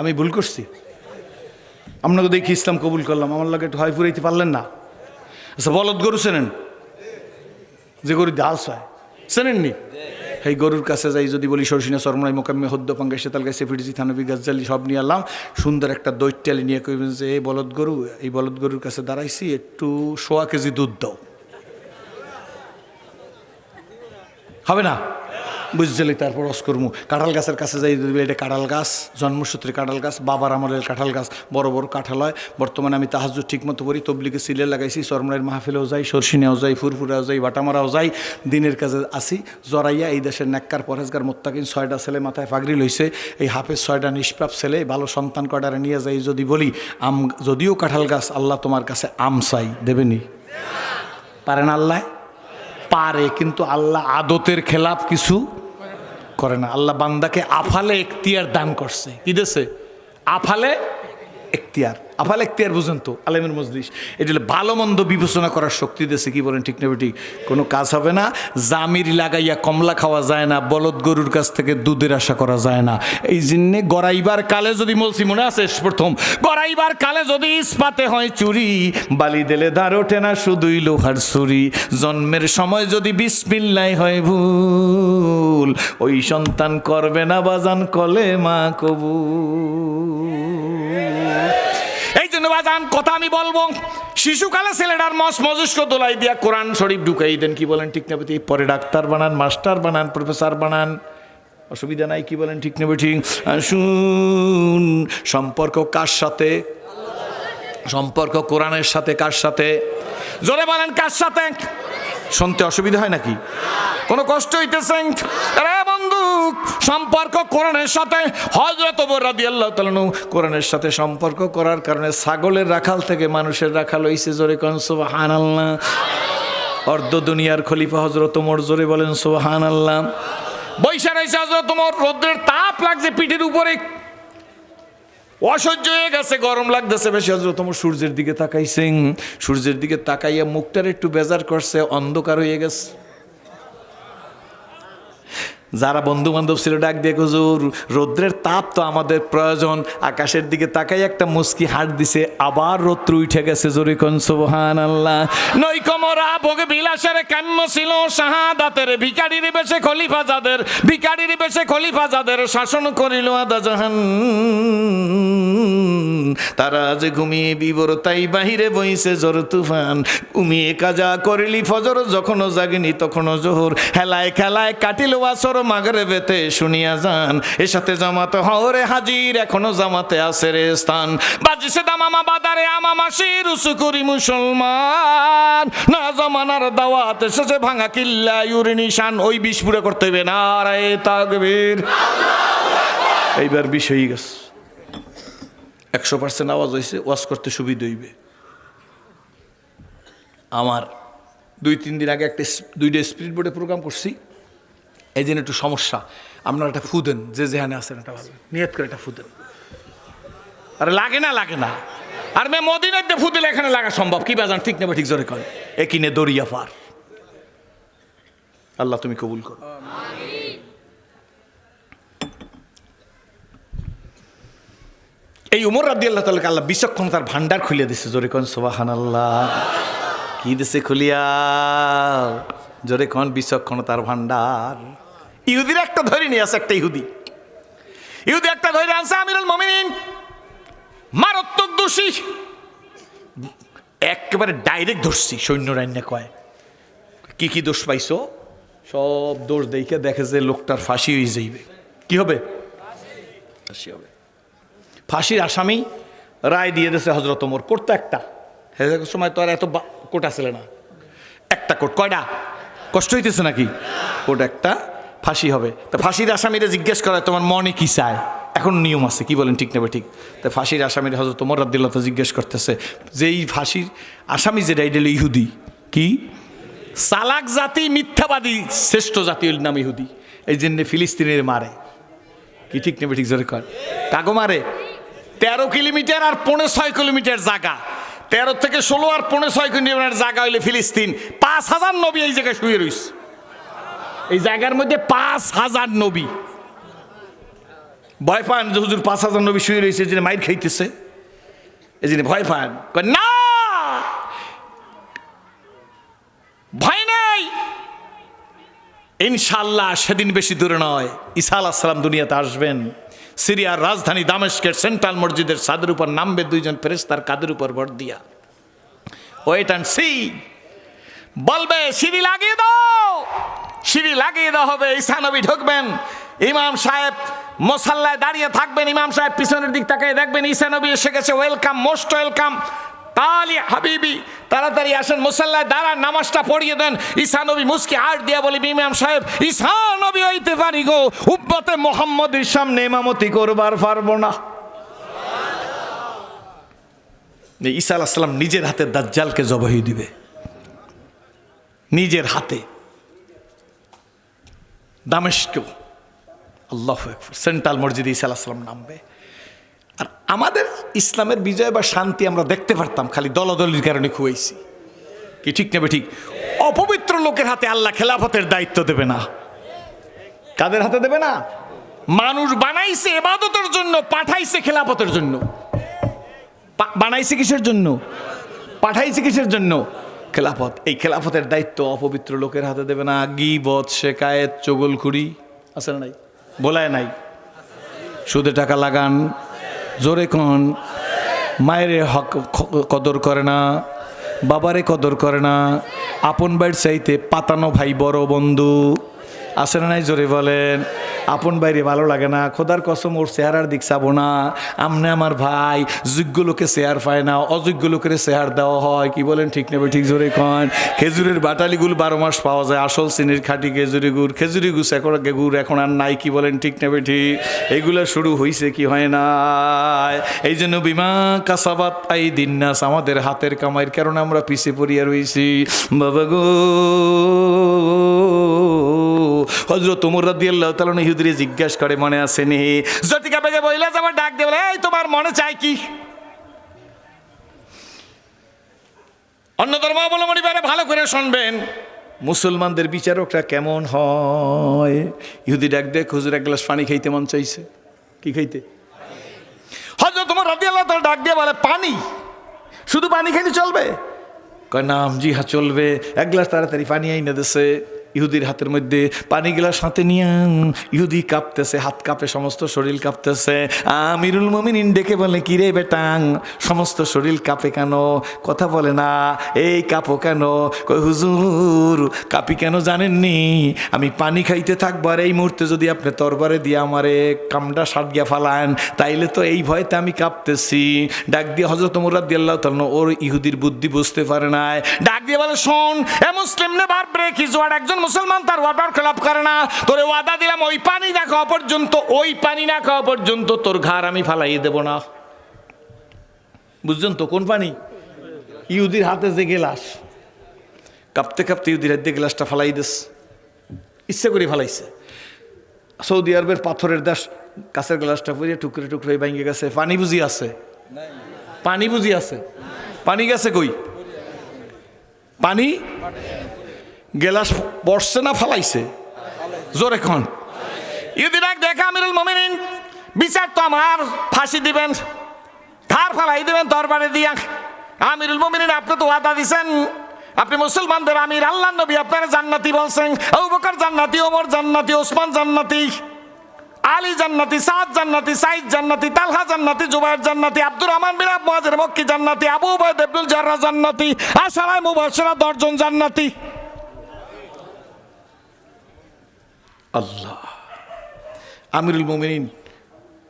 আমি ভুল করছি, আপনাকে দেখি ইসলাম কবুল করলাম, আমার লাগে একটু হয় ফুরাইতে পারলেন না। আচ্ছা, বলদ গরু চেনেন? যে গরু ডাল হয়, চেনেননি? এই গরুর কাছে যাই যদি বলি, সরসিনা সরমরাই মোকাম্মে হদ্দ পাঙ্গা সেতাল গাছে ফিরজি থানবি গাছজালি সব নিয়ে আনলাম, সুন্দর একটা দৈত্যালি নিয়ে কইবেন যে এই বলদ গরু, এই বলদ গরুর কাছে দাঁড়াইছি, একটু 1.5 কেজি দুধ দাও। হবে না? বুঝলি? তারপর অস্কর্মু কাঁঠাল গাছের কাছে যাই, এটা কাঁঠাল গাছ, জন্মসূত্রে কাঁঠাল গাছ, বাবার আমলের কাঁঠাল গাছ, বড় বড় কাঁঠাল হয়। বর্তমানে আমি তাহাজ্জুদ ঠিক মতো করি, তবলিগে সিলে লাগাইছি, চরমরাইয়ের মাহফিলেও যাই, সরসিনাও যাই, ফুরফুরাও যাই, বাটামারাও যাই, দিনের কাজে আসি। জরাইয়া এই দেশের নেককার পরেজগার মোত্তাকিন 6টা ছেলে মাথায় পাগড়ি লইছে, এই হাফেজ 6টা নিষ্পাপ ছেলে, ভালো সন্তান কয়টারে নিয়ে যাই যদি বলি, আম যদিও কাঁঠাল গাছ, আল্লাহ তোমার কাছে আম চাই, দেবেনি? পারেন? আল্লাহ পারে, কিন্তু আল্লাহ আদতের খেলাপ কিছু করে না। আল্লাহ বান্দাকে আফালে এখতিয়ার দান করছে। কি দেশে? আফালে এখতিয়ার। আফালে এখতিয়ার বুঝেন তো? আলেমের মজলিস, এটা হলো ভালো মন্দ বিবেচনা করার শক্তি দেশে। কি বলেন, ঠিক না ঠিক? কোনো কাজ হবে না, জামির লাগাইয়া কমলা খাওয়া যায় না, বলদ গরুর কাছ থেকে দুধের আশা করা যায় না। এই জন্যে গড়াইবার কালে যদি বলছি, মনে আছে প্রথম, গড়াইবার কালে যদি ইস্পাতে হয় চুরি, বালি দিলে ধার ওঠে না, শুধুই লোহার ছুরি। জন্মের সময় যদি বিসমিল্লাহ হয় ভুল, ওই সন্তান করবে না বাজান কলেমা কবুল। এই জন্য বাজান কথা আমি বলবো, শিশুকালে ছেলেটার মস্তিষ্ক দোলাই দিয়া কোরআন শরীফ ঢুকাই দেন। কি বলেন, ঠিক না বেঠিক? পরে ডাক্তার বানান, মাস্টার বানান, প্রফেসর বানান, অসুবিধা নাই। কি বলেন, ঠিক না বেঠিক? আসুন, সম্পর্ক কার সাথে? সম্পর্ক কোরআনের সাথে। কার সাথে? জোরে বলেন, কার সাথে? শুনতে অসুবিধা হয় নাকি? কোনো কষ্ট হইতেছে? আরে বন্ধু, সম্পর্ক কোরআনের সাথে। হযরত ওমর রাদিয়াল্লাহু তাআলা কোরআনের সাথে সম্পর্ক করার কারণে ছাগলের রাখাল থেকে মানুষের রাখাল হইছে। জোরে কোন সুবহানাল্লাহ। অর্ধ দুনিয়ার খলিফা হযরত ওমর, জোরে বলেন সুবহানাল্লাহ। বৈশা রইছে হযরত ওমর, রোদ্রের তাপ লাগছে পিঠের উপরে, অসহ্য হয়ে গেছে, গরম লাগতেছে বেশি। হযরত ওমর সূর্যের দিকে তাকাইছেন, সূর্যের দিকে তাকাইয়া মুখটার একটু বেজার করছে, অন্ধকার হয়ে গেছে। যারা বন্ধু বান্ধব ছিল ডাক দিয়ে, হুজুর রৌদ্রের তাপ তো আমাদের প্রয়োজন। আকাশের দিকে তাকাই একটা মুস্কি হাট দিছে, আবার রৌদ্র উঠে গেছে। জোরে কোন সুবহানাল্লাহ। নৈকমরা ভোগ বিলাসের কাম্য ছিল শাহাদাতের, ভিখারির বেশে খলিফা যাদের, ভিখারির বেশে খলিফা যাদের শাসন করিল আধা জাহান। তারা আজ ঘুমিয়ে বিবর, তাই বাহিরে বইছে ঝড় তুফান। ঘুমিয়ে কাজা করিলি ফজর, যখনও জাগিনি তখনও জোহর। হেলায় খেলায় কাটিল আসর, মাগরিবেতে শুনিয়া যান, এর সাথে জামাতে হরে হাজির, এখনো জামাতে আছে রে স্থান। বাজিছে দামামা বাদারে আমামা শিরুসু করি মুসলমান, না জমানার দাওয়াত এসেছে ভাঙা কিল্লা ইউরি নিশান। ওই বিষ পুরো করতে হবে, নারায়ে তাকবীর। এইবার বিষ হয়ে গেছে, 100% আওয়াজ হয়েছে, ওয়াজ করতে সুবিধা হইবে। আমার 2-3 দিন আগে দুইটা স্পিরিট বোর্ডে প্রোগ্রাম করছি, এই জন্য একটু সমস্যা। আপনারা একটা ফু দেন, যে যেখানে আছেন একটা ভালো নিয়ত করে একটা ফু দেন। আরে লাগে না আর মে মদিনার দিয়ে ফু দিলে এখানে লাগা সম্ভব কি বাজান, ঠিক না ঠিক জোরে করেন। একিনে দরিয়া পার। আল্লাহ তুমি কবুল করো। এই উমর রাদিয়াল্লাহু তাআলা আল্লাহ বিচক্ষণতার ভান্ডার খুলে দিছে, জোরে কোন সুবহানাল্লাহ। কি দিছে খুলিয়া, জোরে কোন বিচক্ষণতার ভান্ডার। ইহুদির একটা ধরে নিয়ে আছে, একটা ইহুদি একটা ধরে আনছে আমিরুল মুমিনিন, মারাত্মক দোষী, একেবারে ডাইরেক্ট ধরছি। সৈন্য রান্না কয় কি দোষ পাইছো, সব দোষ দেখে যে লোকটার ফাঁসি হয়ে যাইবে। কি হবে? ফাঁসি হবে। ফাঁসির আসামি রায় দিয়ে দিয়েছে হযরত ওমর। কোর্ট তো একটা, সময় তো আর এত কোর্ট আসলে না, একটা কোর্ট। কয়টা? কষ্ট হইতেছে নাকি? কোর্ট একটা, ফাঁসি হবে। তা ফাঁসির আসামিরা জিজ্ঞেস করা তোমার মনে কি চায়, এখন নিয়ম আছে, কি বলেন ঠিক নেবে ঠিক? তা ফাঁসির আসামিরা হযরত ওমর রাদিয়াল্লাহু তাআলা জিজ্ঞেস করতেছে যে এই ফাঁসির আসামি যেটা এটা ইহুদি, কি চালাক জাতি, মিথ্যাবাদী শ্রেষ্ঠ জাতি নাম ইহুদি, এই জন্য ফিলিস্তিনের মারে। কি ঠিক নেবে ঠিক জোরে কর? কাগো মারে 13 কিলোমিটার আর 6.5 কিলোমিটার জায়গা, 13 থেকে 16 আর 6.5 কিলোমিটার জায়গা হইলে ফিলিস্তিন। 5000 নবী এই জায়গায় শুয়ে রয়েছে, এই জায়গার মধ্যে 5000 নবী। ভয় পান যে হুজুর 5000 নবী শুয়ে রয়েছে, এই জন্য মাইর খাইতেছে, এই জন্য ভয় পান। না, ভয় নেই, ইনশাআল্লাহ সেদিন বেশি দূরে নয়, ঈসা আলাইহিস সালাম দুনিয়াতে আসবেন। সিরিয়ার রাজধানী দামেস্কের সেন্ট্রাল মসজিদের ছাদের উপর নামবে 2 জন ফেরেশতার কাঁধের উপর ভর দিয়া। ওয়েট অ্যান্ড সি, বলবে সিঁড়ি লাগিয়ে দাও, সিঁড়ি লাগিয়ে দেওয়া হবে। ঈসা নবী ঢুকবেন, ইমাম সাহেব মুসাল্লায় দাঁড়িয়ে থাকবেন, ইমাম সাহেব পিছনের দিক তাকিয়ে দেখবেন ঈসা নবী এসে গেছে, ওয়েলকাম, মোস্ট ওয়েলকাম, তালি হাবিবি, তাড়াতাড়ি আসেন, মুসাল্লায় দাঁড়ান, নামাজটা পড়িয়ে দেন। ঈসা নবী মুস্কি হাত দিয়া বলি, ইমাম সাহেব ঈসা নবী হইতে পারি গো, উম্মতে মুহাম্মদের সামনে ইমামতি করবার পারবো না। ঈসা আলাইহিস সালাম নিজের হাতে দাজ্জালকে জবাই দিবে, নিজের হাতে, দামেস্কেও। আল্লাহু আকবার। সেন্ট্রাল মসজিদে ঈসা আলাইহিস সালাম নামবে। আর আমাদের ইসলামের বিজয় বা শান্তি আমরা দেখতে পারতাম, খালি দলাদলির কারণে খুয়াইছি। কি ঠিক নেবে ঠিক? অপবিত্র লোকের হাতে আল্লাহ খেলাফতের দায়িত্ব দেবে না। কাদের হাতে দেবে না? মানুষ বানাইছে ইবাদতের জন্য, পাঠাইছে খেলাফতের জন্য। বানাইছে কিসের জন্য? পাঠাইছে কিসের জন্য? খেলাফত। এই খেলাফতের দায়িত্ব অপবিত্র লোকের হাতে দেবে না। গীবত, শিকায়েত, চগলখুরি আছে না নাই? বলায় নাই? সুদে টাকা লাগান, জোরে কোন, মায়ের হক কদর করে না, বাবারে কদর করে না, আপন ভাইয়ের চাইতে পাতানো ভাই বড় বন্ধু আছে না নাই? জোরে বলেন। আপন বাইরে ভালো লাগে না, খোদার কসম ওর চেহারার দিক চাবো না। আমনে আমার ভাই, যোগ্য লোকে চেহার পায় না, অযোগ্য লোকের চেহার দেওয়া হয়। কি বলেন ঠিক নেবে ঠিক? জোরে কন। খেজুরের বাটালিগুলো 12 মাস পাওয়া যায়, আসল চিনির খাঁটি খেজুরি গুড়, খেজুরি গুড় এখন আর নাই। কি বলেন ঠিক নেবে ঠিক? এইগুলো শুরু হয়েছে কি হয় না? এই জন্য বিমা কাসাবাত আই দিন্নাস, আমাদের হাতের কামাইয়ের কারণে আমরা পিছিয়ে পড়িয়া রয়েছি। বাবা গো, হযরত ওমর রাদিয়াল্লাহু তাআলা ইহুদিরে জিজ্ঞাসা করে, মনে আছে নি? জটিকা বেগে বইলা যাবে, ডাক দিয়ে বলে, এই তোমার মনে চাই কি? অন্য ধর্মাবলম্বী ভালো করে শুনবেন, মুসলমানদের বিচারকরা কেমন হয়। ইহুদি ডাক দেখ, হুজুর এক গ্লাস পানি খাইতে মন চাইছে। কি খাইতে? হযরত ওমর রাদিয়াল্লাহু তাআলা ডাক দিয়ে বলে, পানি? শুধু পানি খাইলে চলবে? কয় নাম, জি হ্যাঁ চলবে। এক গ্লাস তাড়াতাড়ি পানি আইনা দিছে। ইহুদির হাতের মধ্যে পানি গ্লাস হাতে নিয়ে ইহুদি কাঁপতেছে, হাত কাঁপে, সমস্ত শরীর কাঁপতেছে। আমিরুল মুমিনিন ডেকে বলে, কিরে বেটাং, সমস্ত শরীর কাঁপে কেন, কথা বলে না, এই কাঁপো কেন? কই হুজুর কাঁপি কেন জানেননি? আমি পানি খাইতে থাকবো, আর এই মুহূর্তে যদি আপনি তরবারে দিয়ে আমারে কামড়া সাটিয়া ফালান, তাইলে তো এই ভয়তে আমি কাঁপতেছি। ডাক দিয়ে হযরত ওমর রাদিয়াল্লাহু তাআলা, ওর ইহুদির বুদ্ধি বুঝতে পারে না, ডাক দিয়ে বলে, শোন এ মুসলিম নেভার ব্রেক হিজ ওয়ার্ড, একজন মুসলমান তার ওয়াদার খেলাপ করে না। তোরে ওয়াদা দিলাম ওই পানি না খাওয়া পর্যন্ত, ওই পানি না খাওয়া পর্যন্ত তোর ঘাড় আমি ফালাই দেব না। বুঝছেন তো কোন পানি? ইহুদির হাতে যে গ্লাস, কাঁপতে কাঁপতে ইহুদির হাতে গ্লাসটা ফালাই দিস, ইচ্ছে করে ফালাইছে। সৌদি আরবের পাথরের দেশ, কাছের গ্লাসটা পুড়িয়ে টুকরে টুকরে ভেঙে গেছে। পানি বুঝি আছে? পানি বুঝি আছে? পানি গেছে কই? পানি গ্লাস পড়ছে না ফালাইছে? জোরে কোন? ইহুদি ডাক দেখা, আমিরুল মুমিনিন বিচার তো আমার, ফাঁসি দিবেন, ঘাড় ফালাই দিবেন তরবারে দিয়া। আমিরুল মুমিনিন আপনি তো ওয়াদা দিছেন, আপনি মুসলমানদের আমির, আল্লাহর নবী আপনারা জান্নাতি বলছেন, আবু বকর জান্নাতি, ওমর জান্নাতি, ওসমান জান্নাতি, আলী জান্নাতি, সাদ জান্নাতি, সাইদ জান্নাতি, তালহা জান্নাতি, জুবাইর জান্নাতি, আব্দুর রহমান বিন আবু মুআযির মক্কি জান্নাতি, আবু উবাইদা ইবনুল জাররাহ জান্নাতি, আশারায়ে মুবাশশিরা 10 জন জান্নাতি। আল্লাহ, আমিরুল মুমিনিন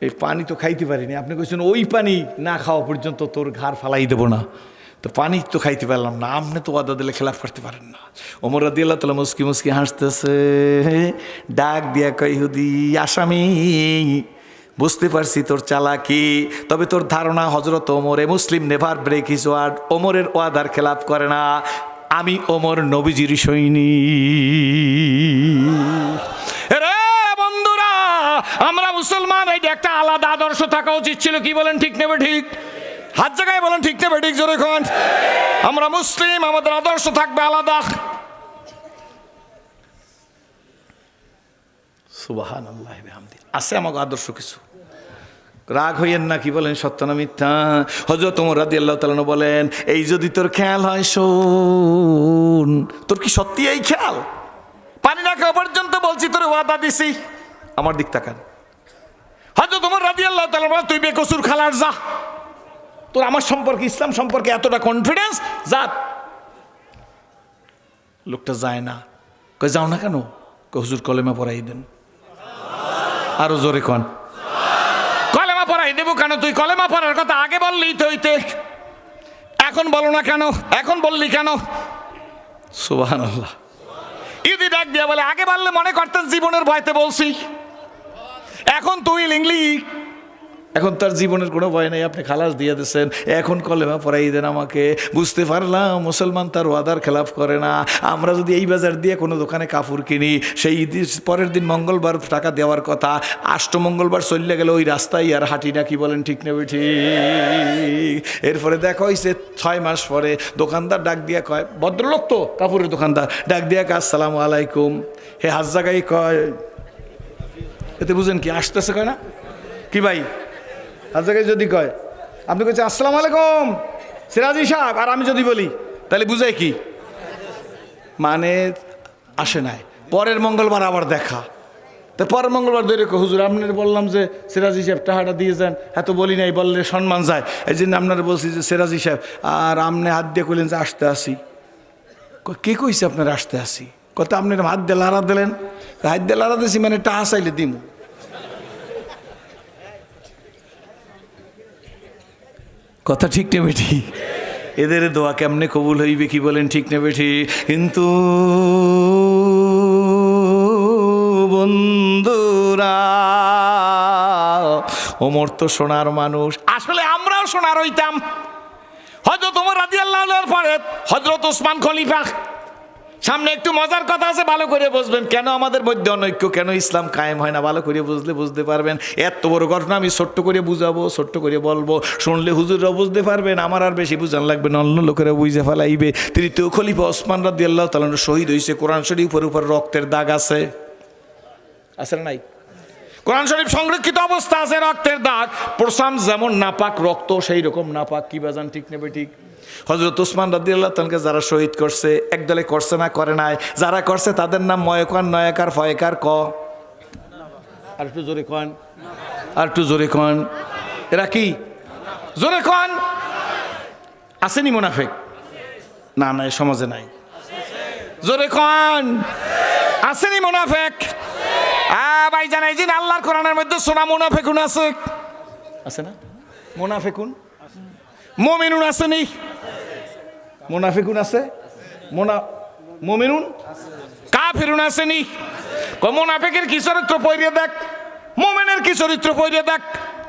এই পানি তো খাইতে পারিনি, আপনি কইছেন ওই পানি না খাওয়া পর্যন্ত তোর ঘাড় ফালাই দেব না, তো পানি তো খাইতে পারলাম না, আপনি তো ওয়াদা দিলে খেলাফ করতে পারেন না। ওমর রাদিয়াল্লাহু তাআলা মুস্কি মুস্কি হাসতেছে, ডাক দিয়া কয়, ইহুদি আসামি, বুঝতে পারছি তোর চালাকি, তবে তোর ধারণা হযরত ওমরে মুসলিম নেভার ব্রেক হিজ ওয়ার্ড, ওমরের ওয়াদার খেলাফ করে না। আমি ওমর নবীজির সৈনিক। রে বন্ধুরা, আমরা মুসলমান, এইটা একটা আলাদা আদর্শ থাকা উচিত ছিল। কি বলেন, ঠিক নেবে ঠিক? হাত জায়গায় বলেন, ঠিক নেবে ঠিক? জোরে কোন? আমরা মুসলিম, আমাদের আদর্শ থাকবে আলাদা। সুবহানাল্লাহি ওয়া বিহামদিহি। আছে আমাকে আদর্শ কিছু, রাগ হইয়েন না। কি বলেন, সত্য না মিথ্যা? হযরত ওমর রাদিয়াল্লাহু তাআলা বলেন, এই যদি তোর খেয়াল হয়, শোন, তোর কি সত্যি এই খেয়াল? পানি না খাওয়া পর্যন্ত বলছি, তোর ওয়াদা দিছি, আমার দিক তাকান। হযরত ওমর রাদিয়াল্লাহু তাআলা বলেন, তুই বেকসুর খালার যা, তোর আমার সম্পর্কে, ইসলাম সম্পর্কে এতটা কনফিডেন্স, যা। লোকটা যায় না। কই যাও না কেন? কই হুজুর কলেমা পড়াই দেন। আরো জোরে কোন? কলেমা পড়াই দেব কেন? তুই কলেমা পড়ার কথা আগে বললি তো হইতে, এখন বলো না কেন? এখন বললি কেন? সুবহানাল্লাহ। ইহুদি ডাক দিয়া বলে, আগে বললে মনে করতেন জীবনের ভয়তে বলছি, এখন তুই লিংলি, এখন তার জীবনের কোনো ভয় নেই, আপনি খালাস দিয়ে দিচ্ছেন, এখন কলেমা পড়াই দেন আমাকে। বুঝতে পারলাম মুসলমান তার ওয়াদার খেলাফ করে না। আমরা যদি এই বাজার দিয়ে কোনো দোকানে কাপড় কিনি, সেই পরের দিন মঙ্গলবার টাকা দেওয়ার কথা, মঙ্গলবার চললে গেলে ওই রাস্তায় আর হাঁটি না। কি বলেন, ঠিক নেবে ঠিক? এরপরে দেখা হয়েছে 6 মাস পরে দোকানদার ডাক দিয়া কয়, ভদ্রলোক তো কাপড়ের দোকানদার, ডাক দিয়া কয়, আসসালামু আলাইকুম। হে হাজ জায়গায় কয়, এতে বুঝেন কি আসতেছে, কয় না কি ভাই? হাজ জায়গায় যদি কয়, আপনি কইছে আসসালামু আলাইকুম সিরাজি সাহেব, আর আমি যদি বলি, তাহলে বুঝাই কি? মানে আসে নাই। পরের মঙ্গলবার আবার দেখা, তো পরের মঙ্গলবার ধরে হুজুর আপনার বললাম যে সিরাজি সাহেব টাকাটা দিয়ে যান, এত বলি নাই, বললে সম্মান যায়, এই জন্য আপনারা বলছি যে সিরাজি সাহেব, আর আপনি হাত দিয়ে কইলেন যে আসতে আসি। কে কইছে আপনার আসতে আসি? কত আপনার হাত দিয়ে লাড়া দিলেন? হাত দিয়ে লাড়া দিয়েছি মানে টাকা চাইলে দিমু। কথা ঠিক নেবে ঠিক? এদের দোয়া কেমনে কবুল হইবে? কি বলেন, ঠিক নেবে ঠিক? কিন্তু বন্ধুরা, ওমর তো সোনার মানুষ, আসলে আমরাও সোনার হইতাম। হযরত ওমর রাদিয়াল্লাহু আনহুর পরে হযরত ওসমান খলিফা। সামনে একটু মজার কথা আছে, ভালো করে বুঝবেন কেন আমাদের মধ্যে অনৈক্য, কেন ইসলাম কায়েম হয় না। ভালো করে বুঝলে বুঝতে পারবেন। এত বড় ঘটনা আমি ছোট্ট করে বুঝাবো, ছোট্ট করে বলবো, শুনলে হুজুররাও বুঝতে পারবেন, আমার আর বেশি বুঝান লাগবে না, অন্য লোকেরা বুঝে ফেলাইবে। তৃতীয় খলিফা ওসমান রাদিয়াল্লাহু তাআলা শহীদ হয়েছে। কোরআন শরীফের উপর রক্তের দাগ আছে, আছে না নাই? কোরআন শরীফ সংরক্ষিত অবস্থা আছে, রক্তের দাগ। প্রসাম যেমন নাপাক, রক্ত সেই রকম নাপাক। কি বাজান, ঠিক নেবে ঠিক? হযরত ওসমান রাদিয়াল্লাহু তাআলাকে যারা শহীদ করছে, একদলে করছে না করে নাই, যারা করছে তাদের নাম ময়কার, নয়কার, ফয়কার, ক আর একটু জোরে কন, আর একটু জোরে কন, এরা কি? জোরে কন। আসেনি মুনাফিক? না না, এই সমাজে নাই। জোরে কন, আসেনি মুনাফিক? ভাই জানাই যে আল্লাহর কোরআনের মধ্যে সোনা মুনাফিকুন আছে, আছে না? মুনাফিকুন, মুমিনুন আসেনি? মুনাফিকুন আছে, মুমিনুন, কাফিরুন আসেনি? মুনাফিকের কি চরিত্র পড়িয়ে দেখ, মুমিনের কি চরিত্র পড়িয়ে দেখ,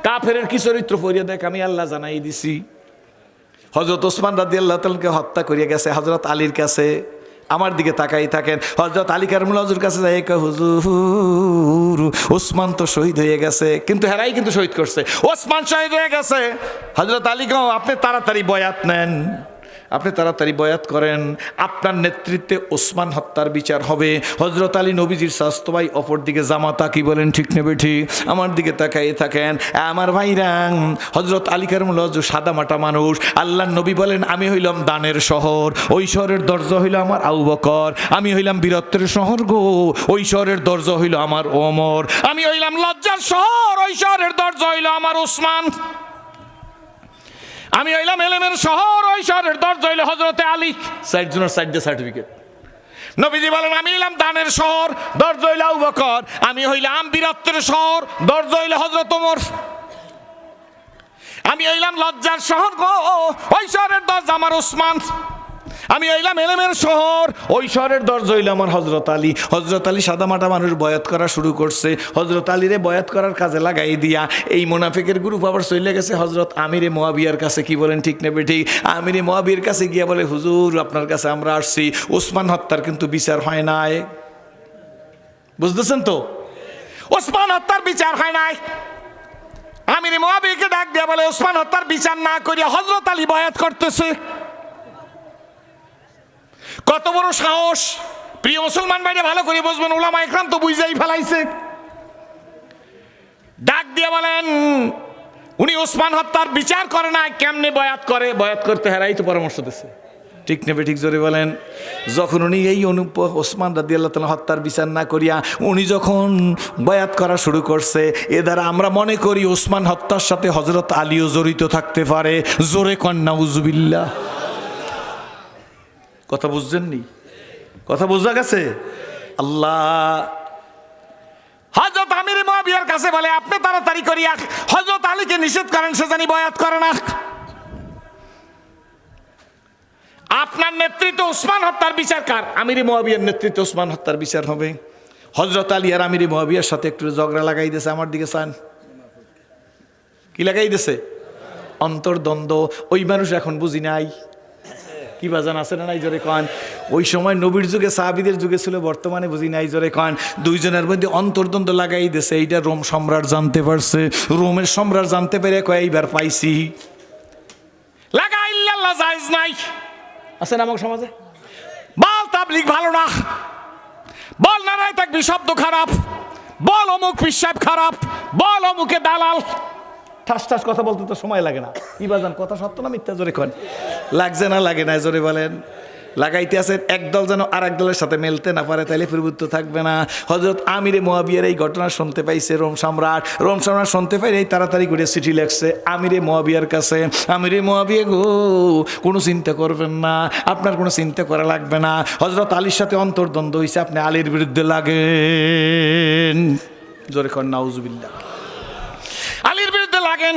কাফেরের কি চরিত্র পড়িয়ে দেখ, আমি আল্লাহ জানাই দিছি। হযরত ওসমান রাদিয়াল্লাহু তাআলাকে হত্যা করিয়া গেছে হযরত আলীর কাছে। আমার দিকে তাকাই থাকেন, হযরত আলী কারমুল হুজুর কাছে যাই, হুজুর ওসমান তো শহীদ হয়ে গেছে, কিন্তু হেরাই কিন্তু শহীদ করছে, ওসমান শহীদ হয়ে গেছে। হযরত আলী কও, আপনি তাড়াতাড়ি বয়াত নেন, আপনি তাড়াতাড়ি বয়াত করেন, আপনার নেতৃত্বে ওসমান হত্যার বিচার হবে। হযরত আলী নবীজির স্বাস্থ্য ভাই, অপর দিকে জামাতা, কি বলেন ঠিক নেবে ঠিক? আমার দিকে তাকাই থাকেন আমার ভাইরাং। হযরত আলী কারমুল হুজুর সাদা মাটা মানুষ, আল্লাহর নবী বলেন আমি হইলাম দানের শহর, ওই শহরের দরজা হইল আমার আবু বকর, আমি হইলাম বীরত্বের শহর গো, ওই শহরের দরজা হইল আমার ওমর, আমি হইলাম লজ্জার শহর, ওই শহরের দরজা হইল আমার ওসমান, আমি হইলাম এলেমের শহর, ওই শহরের দরজা হইল হযরতে আলী। সাইডজনের সাইডে সার্টিফিকেট। নবীজি বলেন আমি হইলাম দানের শহর, দরজা হইল আবু বকর, আমি হইলাম বীরত্বের শহর, দরজা হইল হযরত ওমর, আমি হইলাম লজ্জার শহর গো, ওই শহরের দরজা আমার ওসমান, আমি হইলাম এলেমের শহর, ওই শহরের দরজা হইল আমার হযরত আলী। হযরত আলী সাদামাটা মানুষ বয়াত করা শুরু করছে, হযরত আলীরে বয়াত করার কাজে লাগাই দিয়া এই মুনাফিকের গ্রুপ আবার চলে গেছে হযরত আমিরে মুয়াবিয়ার কাছে, কি বলেন ঠিক নেবে ঠিক? আমিরে মুয়াবিয়ার কাছে গিয়া বলে, হুজুর আপনার কাছে আমরা আসছি, ওসমান হত্যার কিন্তু বিচার হয় নাই। বুঝতেছেন তো? ওসমান হত্যার বিচার হয় নাই। আমিরে মুয়াবিয়াকে ডাক দিয়া বলে, ওসমান হত্যার বিচার না করিয়া হযরত আলী বয়াত করতেছে। কত বড় সাহস! প্রিয় মুসলমান ভাইরা ভালো করে বুঝবেন, উলামা ইকরাম তো বুঝাই ফেলাইছে। ডাক দিয়ে বলেন উনি ওসমান হত্যার বিচার করে না, কেমনে বয়াত করে? বয়াত করতে হেরাই তো পরামর্শ দিচ্ছে, ঠিক নেবে ঠিক? জোরে বলেন। যখন উনি এই ওসমান রাদিয়াল্লাহু তাআলা হত্যার বিচার না করিয়া উনি যখন বয়াত করা শুরু করছে, এ দ্বারা আমরা মনে করি ওসমান হত্যার সাথে হযরত আলীও জড়িত থাকতে পারে। জোরে কন নাউজুবিল্লাহ। কথা বুঝছেন নি? কথা বোঝা গেছে? আল্লাহ হযরত আমির মুয়াবিয়ার কাছে বলে, আপনি তাড়াতাড়ি করিয়া হযরত আলীকে নিষেধ করেন, সে জানি বয়াত করে না। আপনার নেতৃত্বে ওসমান হত্যার বিচার কার? আমির মুয়াবিয়ার নেতৃত্বে ওসমান হত্যার বিচার হবে। হযরত আলী আর আমির মুয়াবিয়ার সাথে একটু ঝগড়া লাগাই দিয়েছে। আমার দিকে চান, কি লাগাই দিয়েছে? অন্তর্দ্বন্দ্ব। ওই মানুষ এখন বুঝি নাই, কি বাজান আছে না নাই? জোরে কন। ওই সময় নবীর যুগে, সাহাবীদের যুগে ছিল, বর্তমানে বুঝি নাই। জোরে কন। দুইজনের মধ্যে অন্তর্দ্বন্দ্ব লাগাই দিয়েছে। এইটা রোম সম্রাট জানতে পারছে। রোমের সম্রাট জানতে পেরে কয় এইবার পাইছি। লাগা ইল্লাল্লাহ জায়েজ নাই, আছে না আমার সমাজে? বল তাবলীগ ভালো না, বল নারায়ে তাকবীর শব্দ খারাপ, বল অমুক পিশাব খারাপ, বল অমুকে দালাল। ঠাস ঠাস কথা বলতে তো সময় লাগে না। কি বাজান, কথা সত্য না মিথ্যা? জোরে কন। লাগছে না লাগে না? জোরে বলেন। লাগাইতে আছেন একদল যেন আর এক দলের সাথে মেলতে না পারে, তাইলে প্রভুত্ব থাকবে না। হযরত আমিরে মুয়াবিয়ার এই ঘটনা শুনতে পাইছে রোম সম্রাট। রোম সম্রাট শুনতে পাই এই তাড়াতাড়ি করে চিঠি লেখছে আমিরে মুয়াবিয়ার কাছে, আমিরে মুয়াবিয়া গো, কোনো চিন্তা করবেন না, আপনার কোনো চিন্তা করা লাগবে না। হযরত আলীর সাথে অন্তর্দ্বন্দ্ব হয়েছে, আপনি আলীর বিরুদ্ধে লাগেন। জোরে কন নাউজুবিল্লাহ। আলীর বিরুদ্ধে লাগেন,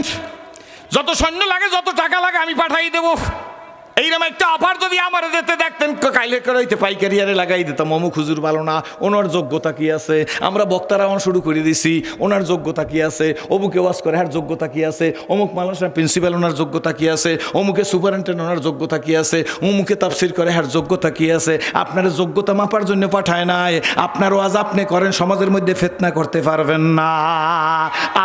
যত সৈন্য লাগে, যত টাকা লাগে আমি পাঠাই দেবো। এইরকম একটা অফার যদি আমার দিতে দেখতেন, কাইলে করাইতে পাইকারি আরে লাগাই দিতাম। অমুক হুজুর ভালো না, ওনার যোগ্যতা কি আছে? আমরা বক্তারা শুরু করে দিছি, ওনার যোগ্যতা কি আছে? অমুকে ওয়াজ করে, হ্যার যোগ্যতা কি আছে? অমুক মাদ্রাসার প্রিন্সিপাল, ওনার যোগ্যতা কি আছে? অমুকে সুপারিনটেন্ডেন্ট, ওনার যোগ্যতা কি আছে? অমুকে তাফসির করে, হ্যার যোগ্যতা কি আছে? আপনার যোগ্যতা মাপার জন্য পাঠায় নাই। আপনার ওয়াজ আপনি করেন, সমাজের মধ্যে ফিতনা করতে পারবেন না।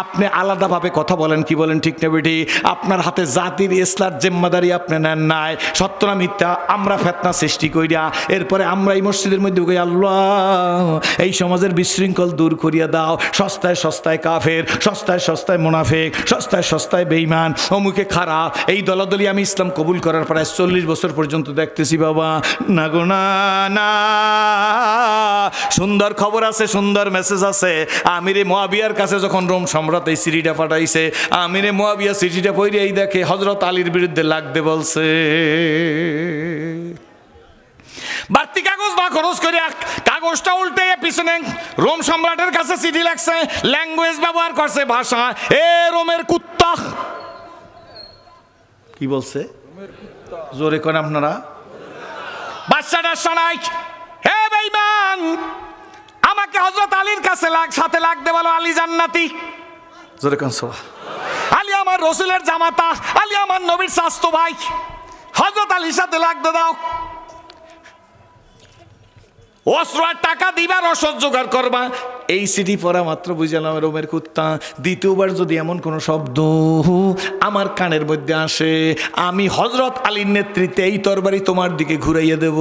আপনি আলাদাভাবে কথা বলেন, কি বলেন ঠিক না বেটি? আপনার হাতে জাতির ইসলার জিম্মাদারি আপনি নেন নাই। সত্য না মিথ্যা আমরা ফিতনা সৃষ্টি কইরা এরপরে আমরা এই মসজিদের মধ্যে কই আল্লাহ এই সমাজের বিশৃঙ্খল দূর করিয়া দাও। সস্তায় সস্তায় কাফের, সস্তায় সস্তায় মুনাফিক, সস্তায় সস্তায় বেঈমান, অমুকে খারাপ, এই দলাদলি আমি ইসলাম কবুল করার প্রায় 40 বছর পর্যন্ত দেখতেছি বাবা। না গো না না, সুন্দর খবর আছে, সুন্দর মেসেজ আছে। আমিরে মুয়াবিয়ার কাছে যখন রোম সম্রাট এই চিঠিটা পাঠাইছে, আমিরে মুয়াবিয়া চিঠিটা পড়ে এই দেখে হযরত আলীর বিরুদ্ধে লাগতে বলছে। বাড়তি কাগজ না খরচ করে কাগজটা উল্টে পিছনে রোম সম্রাটের কাছে চিঠি লাগছে, ল্যাঙ্গুয়েজ ব্যবহার করছে, ভাষা এ রোমের কুত্তা। কি বলছে জোরে করেন আপনারা? বাচ্চাটার শোনাই, হে বেঈমান, আমাকে হযরত আলীর কাছে সাথে লাগতে বলো, আলী জান্নাতি। জোরে কোন সুবহান। আলী আমার রাসূলের জামাতা, আলী আমার নবীর চাচতো ভাই, হযরত আলীর সাথে লাগতে দাও। অস্ত্র আর টাকা দিবার রসদ জোগাড় করবা। এই সিটি পড়া মাত্র বুঝালাম রোমের কুত্তা। দ্বিতীয়বার যদি এমন কোনো শব্দ আমার কানের মধ্যে আসে, আমি হযরত আলীর নেতৃত্বে এই তরবারি তোমার দিকে ঘুরাইয়া দেব।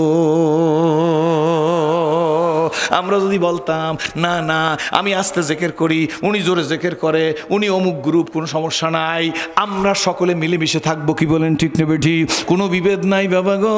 আমরা যদি বলতাম না না আমি আস্তে জেকের করি, উনি জোরে জেকের করে, উনি অমুক গ্রুপ, কোনো সমস্যা নাই, আমরা সকলে মিলেমিশে থাকবো। কি বলেন ঠিক না বেঠি? কোনো বিভেদ নাই বাবা গো।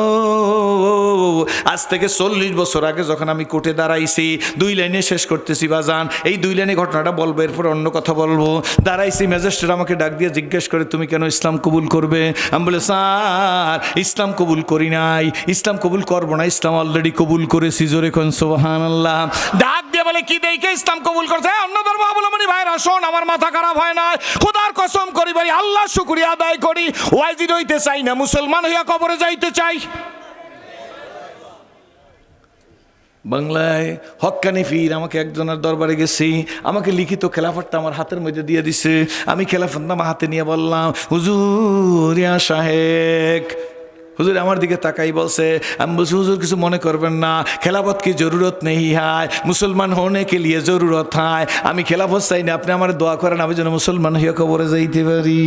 আজ থেকে 40 বছর আগে যখন আমি কোর্টে দাঁড়াইছি, 2 লাইনে শেষ করতেছি বাজান, এই 2 লাইনে ঘটনাটা বলবো, এরপর অন্য কথা বলবো। দাঁড়াইছি, ম্যাজিস্ট্রেট আমাকে ডাক দিয়ে জিজ্ঞেস করে তুমি কেন ইসলাম কবুল করবে? আমি বলে স্যার ইসলাম কবুল করি নাই, ইসলাম কবুল করবো না, ইসলাম অলরেডি কবুল করেছি। জোরে কোন সুবহানাল্লাহ। ডাক দিয়ে বলে কি দেখে ইসলাম কবুল করছে? অন্য ধর্ম অবলম্বনী ভাইরা শোন, আমার মাথা খারাপ হয় না, খোদার কসম করি ভাই, আল্লাহ শুকরিয়া আদায় করি, ওয়াজিদ হইতে চাই না, মুসলমান হইয়া কবরে যাইতে চাই। বাংলায় হক্কানি পীর, আমাকে একজনের দরবারে গেছি, আমাকে লিখিত খেলাফতটা আমার হাতের মধ্যে দিয়ে দিছে। আমি খেলাফতনামা হাতে নিয়ে বললাম হুজুর ইয়া শাহেক। হুজুর আমার দিকে তাকাই বলছে, আমি বলছি হুজুর কিছু মনে করবেন না, খেলাফত কি জরুরত নেই হায়, মুসলমান হোনে কে লিয়ে জরুরত হয়। আমি খেলাফত চাই না, আপনি আমার দোয়া করেন আমি যেন মুসলমান হইয়া কবরে যাইতে পারি।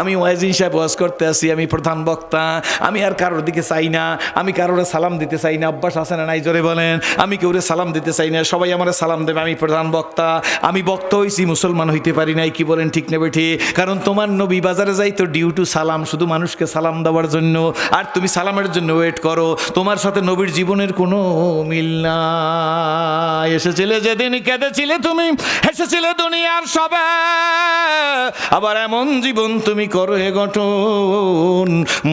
আমি ওয়াজিন সাহেব ওয়াজ করতে আসি, আমি প্রধান বক্তা, আমি আর কারোর দিকে চাই না, আমি কারোর সালাম দিতে চাই না। অভ্যাস আছে না নাই জোরে বলেন? আমি কেউরে সালাম দিতে চাই না, সবাই আমার সালাম দেবে, আমি প্রধান বক্তা। আমি বক্তা হইছি, মুসলমান হইতে পারি নাই। কি বলেন ঠিক না বেঠি? কারণ তোমার নবী বাজারে যাই তো ডিউ টু সালাম, শুধু মানুষকে সালাম দেওয়ার জন্য, আর তুমি সালামের জন্য ওয়েট করো। তোমার সাথে নবীর জীবনের কোনো মিল নাই। এসেছিলে যেদিন কেঁদেছিলে তুমি, এসেছিলে দুনিয়ার সবে, আবার এমন জীবন তুমি করো হে গঠন,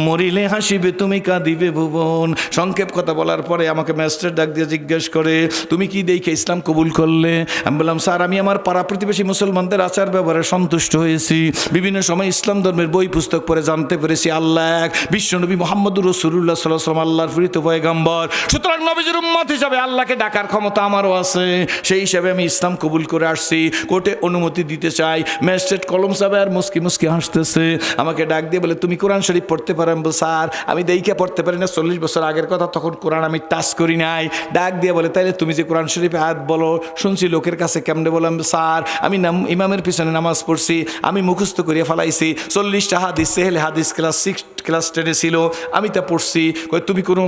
মরিলে হাসিবে তুমি কাঁদিবে ভুবন। সংক্ষেপ কথা বলার পরে আমাকে ম্যাজিস্ট্রেট ডাক দিয়ে জিজ্ঞেস করে তুমি কি দেখে ইসলাম কবুল করলে? আমি বললাম স্যার আমি আমার পাড়া প্রতিবেশী মুসলমানদের আচার ব্যবহারে সন্তুষ্ট হয়েছি, বিভিন্ন সময় ইসলাম ধর্মের বই পুস্তক পড়ে জানতে পেরেছি আল্লাহ এক, বিশ্বনবী মুহাম্মদুর রাসূলুল্লাহ সাল্লাল্লাহু আলাইহি ওয়াসাল্লাম আল্লাহর প্রেরিত পয়গম্বর, সুতরাং নবীর উম্মত হিসাবে আল্লাহকে ডাকার ক্ষমতা আমারও আছে। সেই হিসাবে আমি ইসলাম কবুল করে আসছি, কোর্টে অনুমতি দিতে চাই। ম্যাজিস্ট্রেট কলম চাবে আর মুস্কি মুস্কি হাসতেছে। আমাকে ডাক দিয়ে বলে তুমি কোরআন শরীফ পড়তে পারো? আমি বল স্যার আমি দেইখা পড়তে পারি না, 40 বছর আগের কথা, তখন কোরআন আমি টাচ করি নাই। ডাক দিয়ে বলে তাইলে তুমি যে কোরআন শরীফে আয়াত বলো শুনছি লোকের কাছে কেমনে বললাম? স্যার আমি ইমামের পিছনে নামাজ পড়ছি, আমি মুখস্থ করিয়া ফেলাইছি 40টা হাদিস, সেহেল হাদিস ক্লাস 6 ক্লাস 10-এ ছিল, আমি তা পড়ছি। তুমি কোনো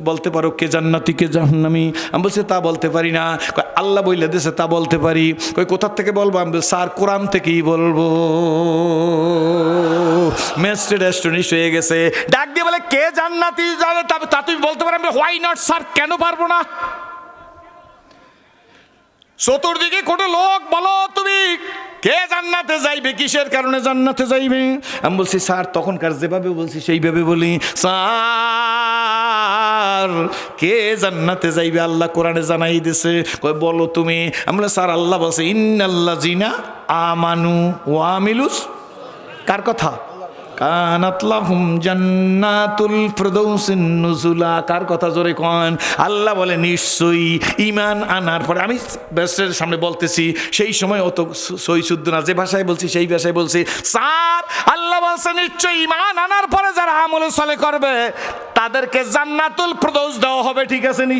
বলতে পারো কে জান্নাতি কে জাহান্নামী? আমি বলছি তা বলতে পারি না। আল্লাহ বইলে দিয়েছে তা বলতে পারি। কোথার থেকে বলবো? আমি স্যার কোরআন থেকেই বলবো। ম্যাজিস্ট্রেট অ্যাস্টনিশ হয়ে গেছে, ডাক দিয়ে বলে কে জান্নাতি জানে তা তুমি বলতে পারো? আমি হোয়াই নট স্যার, কেন পারবো না? চতুর্দিকে কোনো লোক বলো তুমি কে জান্নাতে যাইবে, কিসের কারণে জান্নাতে যাইবে? আমি বলছি স্যার তখনকার যেভাবে বলছি সেইভাবে বলি। স্যার কে জান্নাতে যাইবে আল্লাহ কোরআনে জানাই দিছে, কই বলো তুমি। আমি বললাম স্যার আল্লাহ বলছে ইন্নাল্লাযিনা আমানু ওয়া আমিলুস, কার কথা? কানাত লাহুম জান্নাতুল ফিরদাউসিন নুজুলা, কার কথা জোরে কোন? আল্লাহ বলে নিশ্চয়ই ঈমান আনার পরে, আমি বেস্টের সামনে বলতেছি সেই সময় অত সই শুদ্ধ না, যে ভাষায় বলছি সেই ভাষায় বলছি। স্যার আল্লাহ বলছে নিশ্চয়ই ঈমান আনার পরে যারা আমল সালেহ করবে তাদেরকে জান্নাতুল ফিরদাউস দেওয়া হবে, ঠিক আছে নি?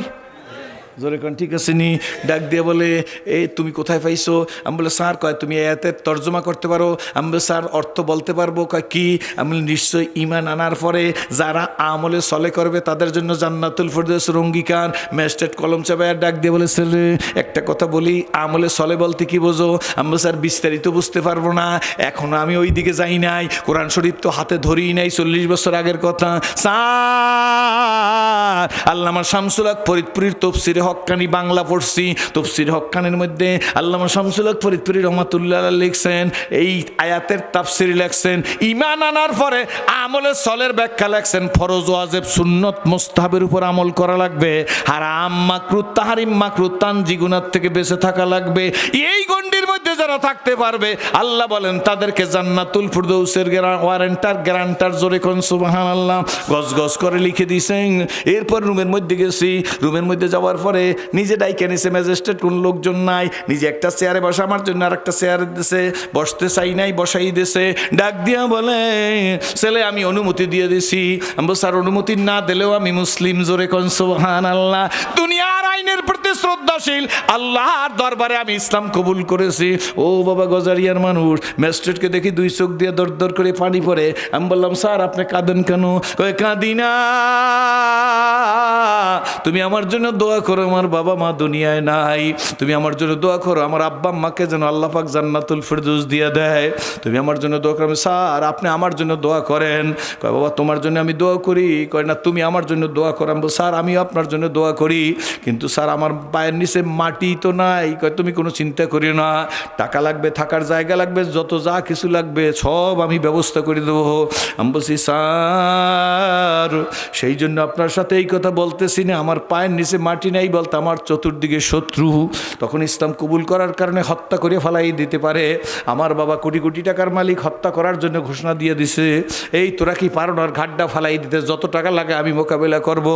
জোরে কোন ঠিক আছে নি? ডাক দিয়ে বলে এই তুমি কোথায় পাইছো? আমি বলে স্যার, কয় তুমি আয়াতের তর্জমা করতে পারো? আমি বলে স্যার অর্থ বলতে পারবো। কয় কি? আমি বলি নিশ্চয়ই ঈমান আনার পরে যারা আমলে সলে করবে তাদের জন্য জান্নাতুল ফেরদৌসের অঙ্গীকার। ম্যাজিস্ট্রেট কলম চাপায় ডাক দিয়ে বলে ছেলে একটা কথা বলি, আমলে সলে বলতে কি বোঝো? আমি বলি স্যার বিস্তারিত বুঝতে পারবো না, এখনো আমি ওই দিকে যাই নাই, কোরআন শরীফ তো হাতে ধরেই নাই, 40 বছর আগের কথা। স্যার আল্লামা শামসুল হক ফরিদপুরীর তফসিরে হক্কানি বাংলা পড়ছি, তফসির হক্কানির মধ্যে আল্লামা শামসুল হক ফরিদপুরী রহমাতুল্লাহ লিখছেন, এই আয়াতের তাফসির লিখছেন, ঈমান আনার পরে আমলে সলের ব্যাখ্যা লিখছেন, ফরজ ওয়াজিব সুন্নত মুস্তাহাবের উপর আমল করা লাগবে, হারাম মাকরুহ তাহরিম মাকরুহ তানজি গুনাহ থেকে বেঁচে থাকা লাগবে। এই গণ্ডির মধ্যে যারা থাকতে পারবে আল্লাহ বলেন তাদেরকে জান্নাতুল ফেরদৌসের গ্যারান্টার জোরে কোন সুবহানাল্লাহ গজ গজ করে লিখে দিয়েছেন। এরপর রুমের মধ্যে গেছি, রুমের মধ্যে যাওয়ার পরে নিজে ডাইকে নিছে, ম্যাজিস্ট্রেট কোন লোকজন নাই, নিজে একটা চেয়ারে বসে আমার জন্য আর একটা চেয়ারে দিছে, বসতে চাই নাই বসাই দিছে। ডাক দিয়া বলে ছেলে আমি অনুমতি দিয়ে দিছি। আমি বলছি স্যার অনুমতি না দিলেও আমি মুসলিম, জোরে কোন সুবহানাল্লাহ। দুনিয়ার আইনের প্রতি শ্রদ্ধাশীল, আল্লাহর দরবারে আমি ইসলাম কবুল করেছি। ও বাবা গজারিয়ার মানুষ, ম্যাজিস্ট্রেটকে দেখি দুই চোখ দিয়ে দর দর করে পানি পড়ে। আমি বললাম স্যার আপনি কাঁদেন কেন? কয় কাঁদি না, তুমি আমার জন্য দোয়া করো, আমার বাবা মা দুনিয়ায় নাই, তুমি আমার জন্য দোয়া করো আমার আব্বা আম্মাকে যেন আল্লাহ পাক জান্নাতুল ফেরদৌস দিয়ে দেয়, তুমি আমার জন্য দোয়া করো। স্যার আপনি আমার জন্য দোয়া করেন। কয় বাবা তোমার জন্য আমি দোয়া করি। কয় না তুমি আমার জন্য দোয়া করো। আমি বলি স্যার আমিও আপনার জন্য দোয়া করি, কিন্তু স্যার আমার পায়ের নিচে মাটি তো নাই। কয় তুমি কোনো চিন্তা করি না, টাকা লাগবে, থাকার জায়গা লাগবে, যত যা কিছু লাগবে সব আমি ব্যবস্থা করে দেবো। আমি বলছি স্যার সেই জন্য আপনার সাথে এই কথা বলতেছি না, আমার পায়ের নিচে মাটি নাই বলতে আমার চতুর্দিকে শত্রু, তখন ইসলাম কবুল করার কারণে হত্যা করে ফেলাই দিতে পারে। আমার বাবা কোটি কোটি টাকার মালিক, হত্যা করার জন্য ঘোষণা দিয়ে দিছে, এই তোরা কি পারো না ঘাটটা ফালাই দিতে, যত টাকা লাগে আমি মোকাবেলা করব।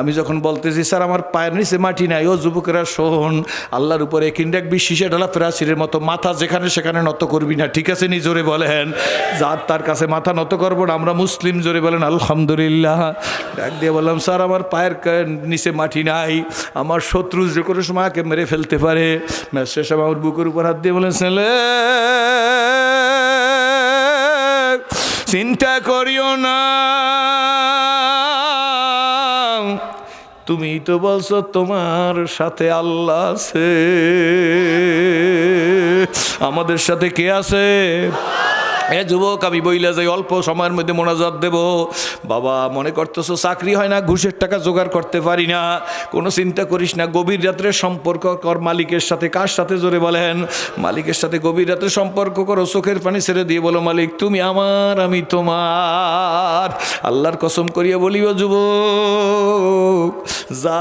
আমি যখন বলতেছি স্যার আমার পায়ের নিচে মাটি নাই, ও যুবকেরা শোন, আল্লাহর উপরে কিন্ডাক বিশ্বাসে ঢালা প্রাচীরের মতো মাথা যেখানে সেখানে নত করবি না, ঠিক আছে নি? জোরে বলেন। যার তার কাছে মাথা নত করবো না, আমরা মুসলিম, জোরে বলেন আলহামদুলিল্লাহ। ডাক দিয়ে বললাম স্যার আমার পায়ের নিচে মাটি নাই, আমার শত্রু যে কোনো সময় আমাকে মেরে ফেলতে পারে। শেষ আমার বুকের উপর হাত দিয়ে বলেন ছেলে চিন্তা করিও না, তুমি তো বলছো তোমার সাথে আল্লাহ আছে, আমাদের সাথে কে আছে? এ যুবক আমি বইলা যাই অল্প সময়ের মধ্যে মোনাজাত দেব। বাবা মনে করতেছো চাকরি হয় না, ঘুষের টাকা জোগাড় করতে পারি না, কোনো চিন্তা করিস না, গভীর রাত্রে সম্পর্ক কর মালিকের সাথে। কার সাথে? জোরে বলেন। মালিকের সাথে গভীর রাত্রে সম্পর্ক করো, চোখের পানি ছেড়ে দিয়ে বলো মালিক তুমি আমার আমি তোমার। আল্লাহর কসম করিয়া বলিও যুবক যা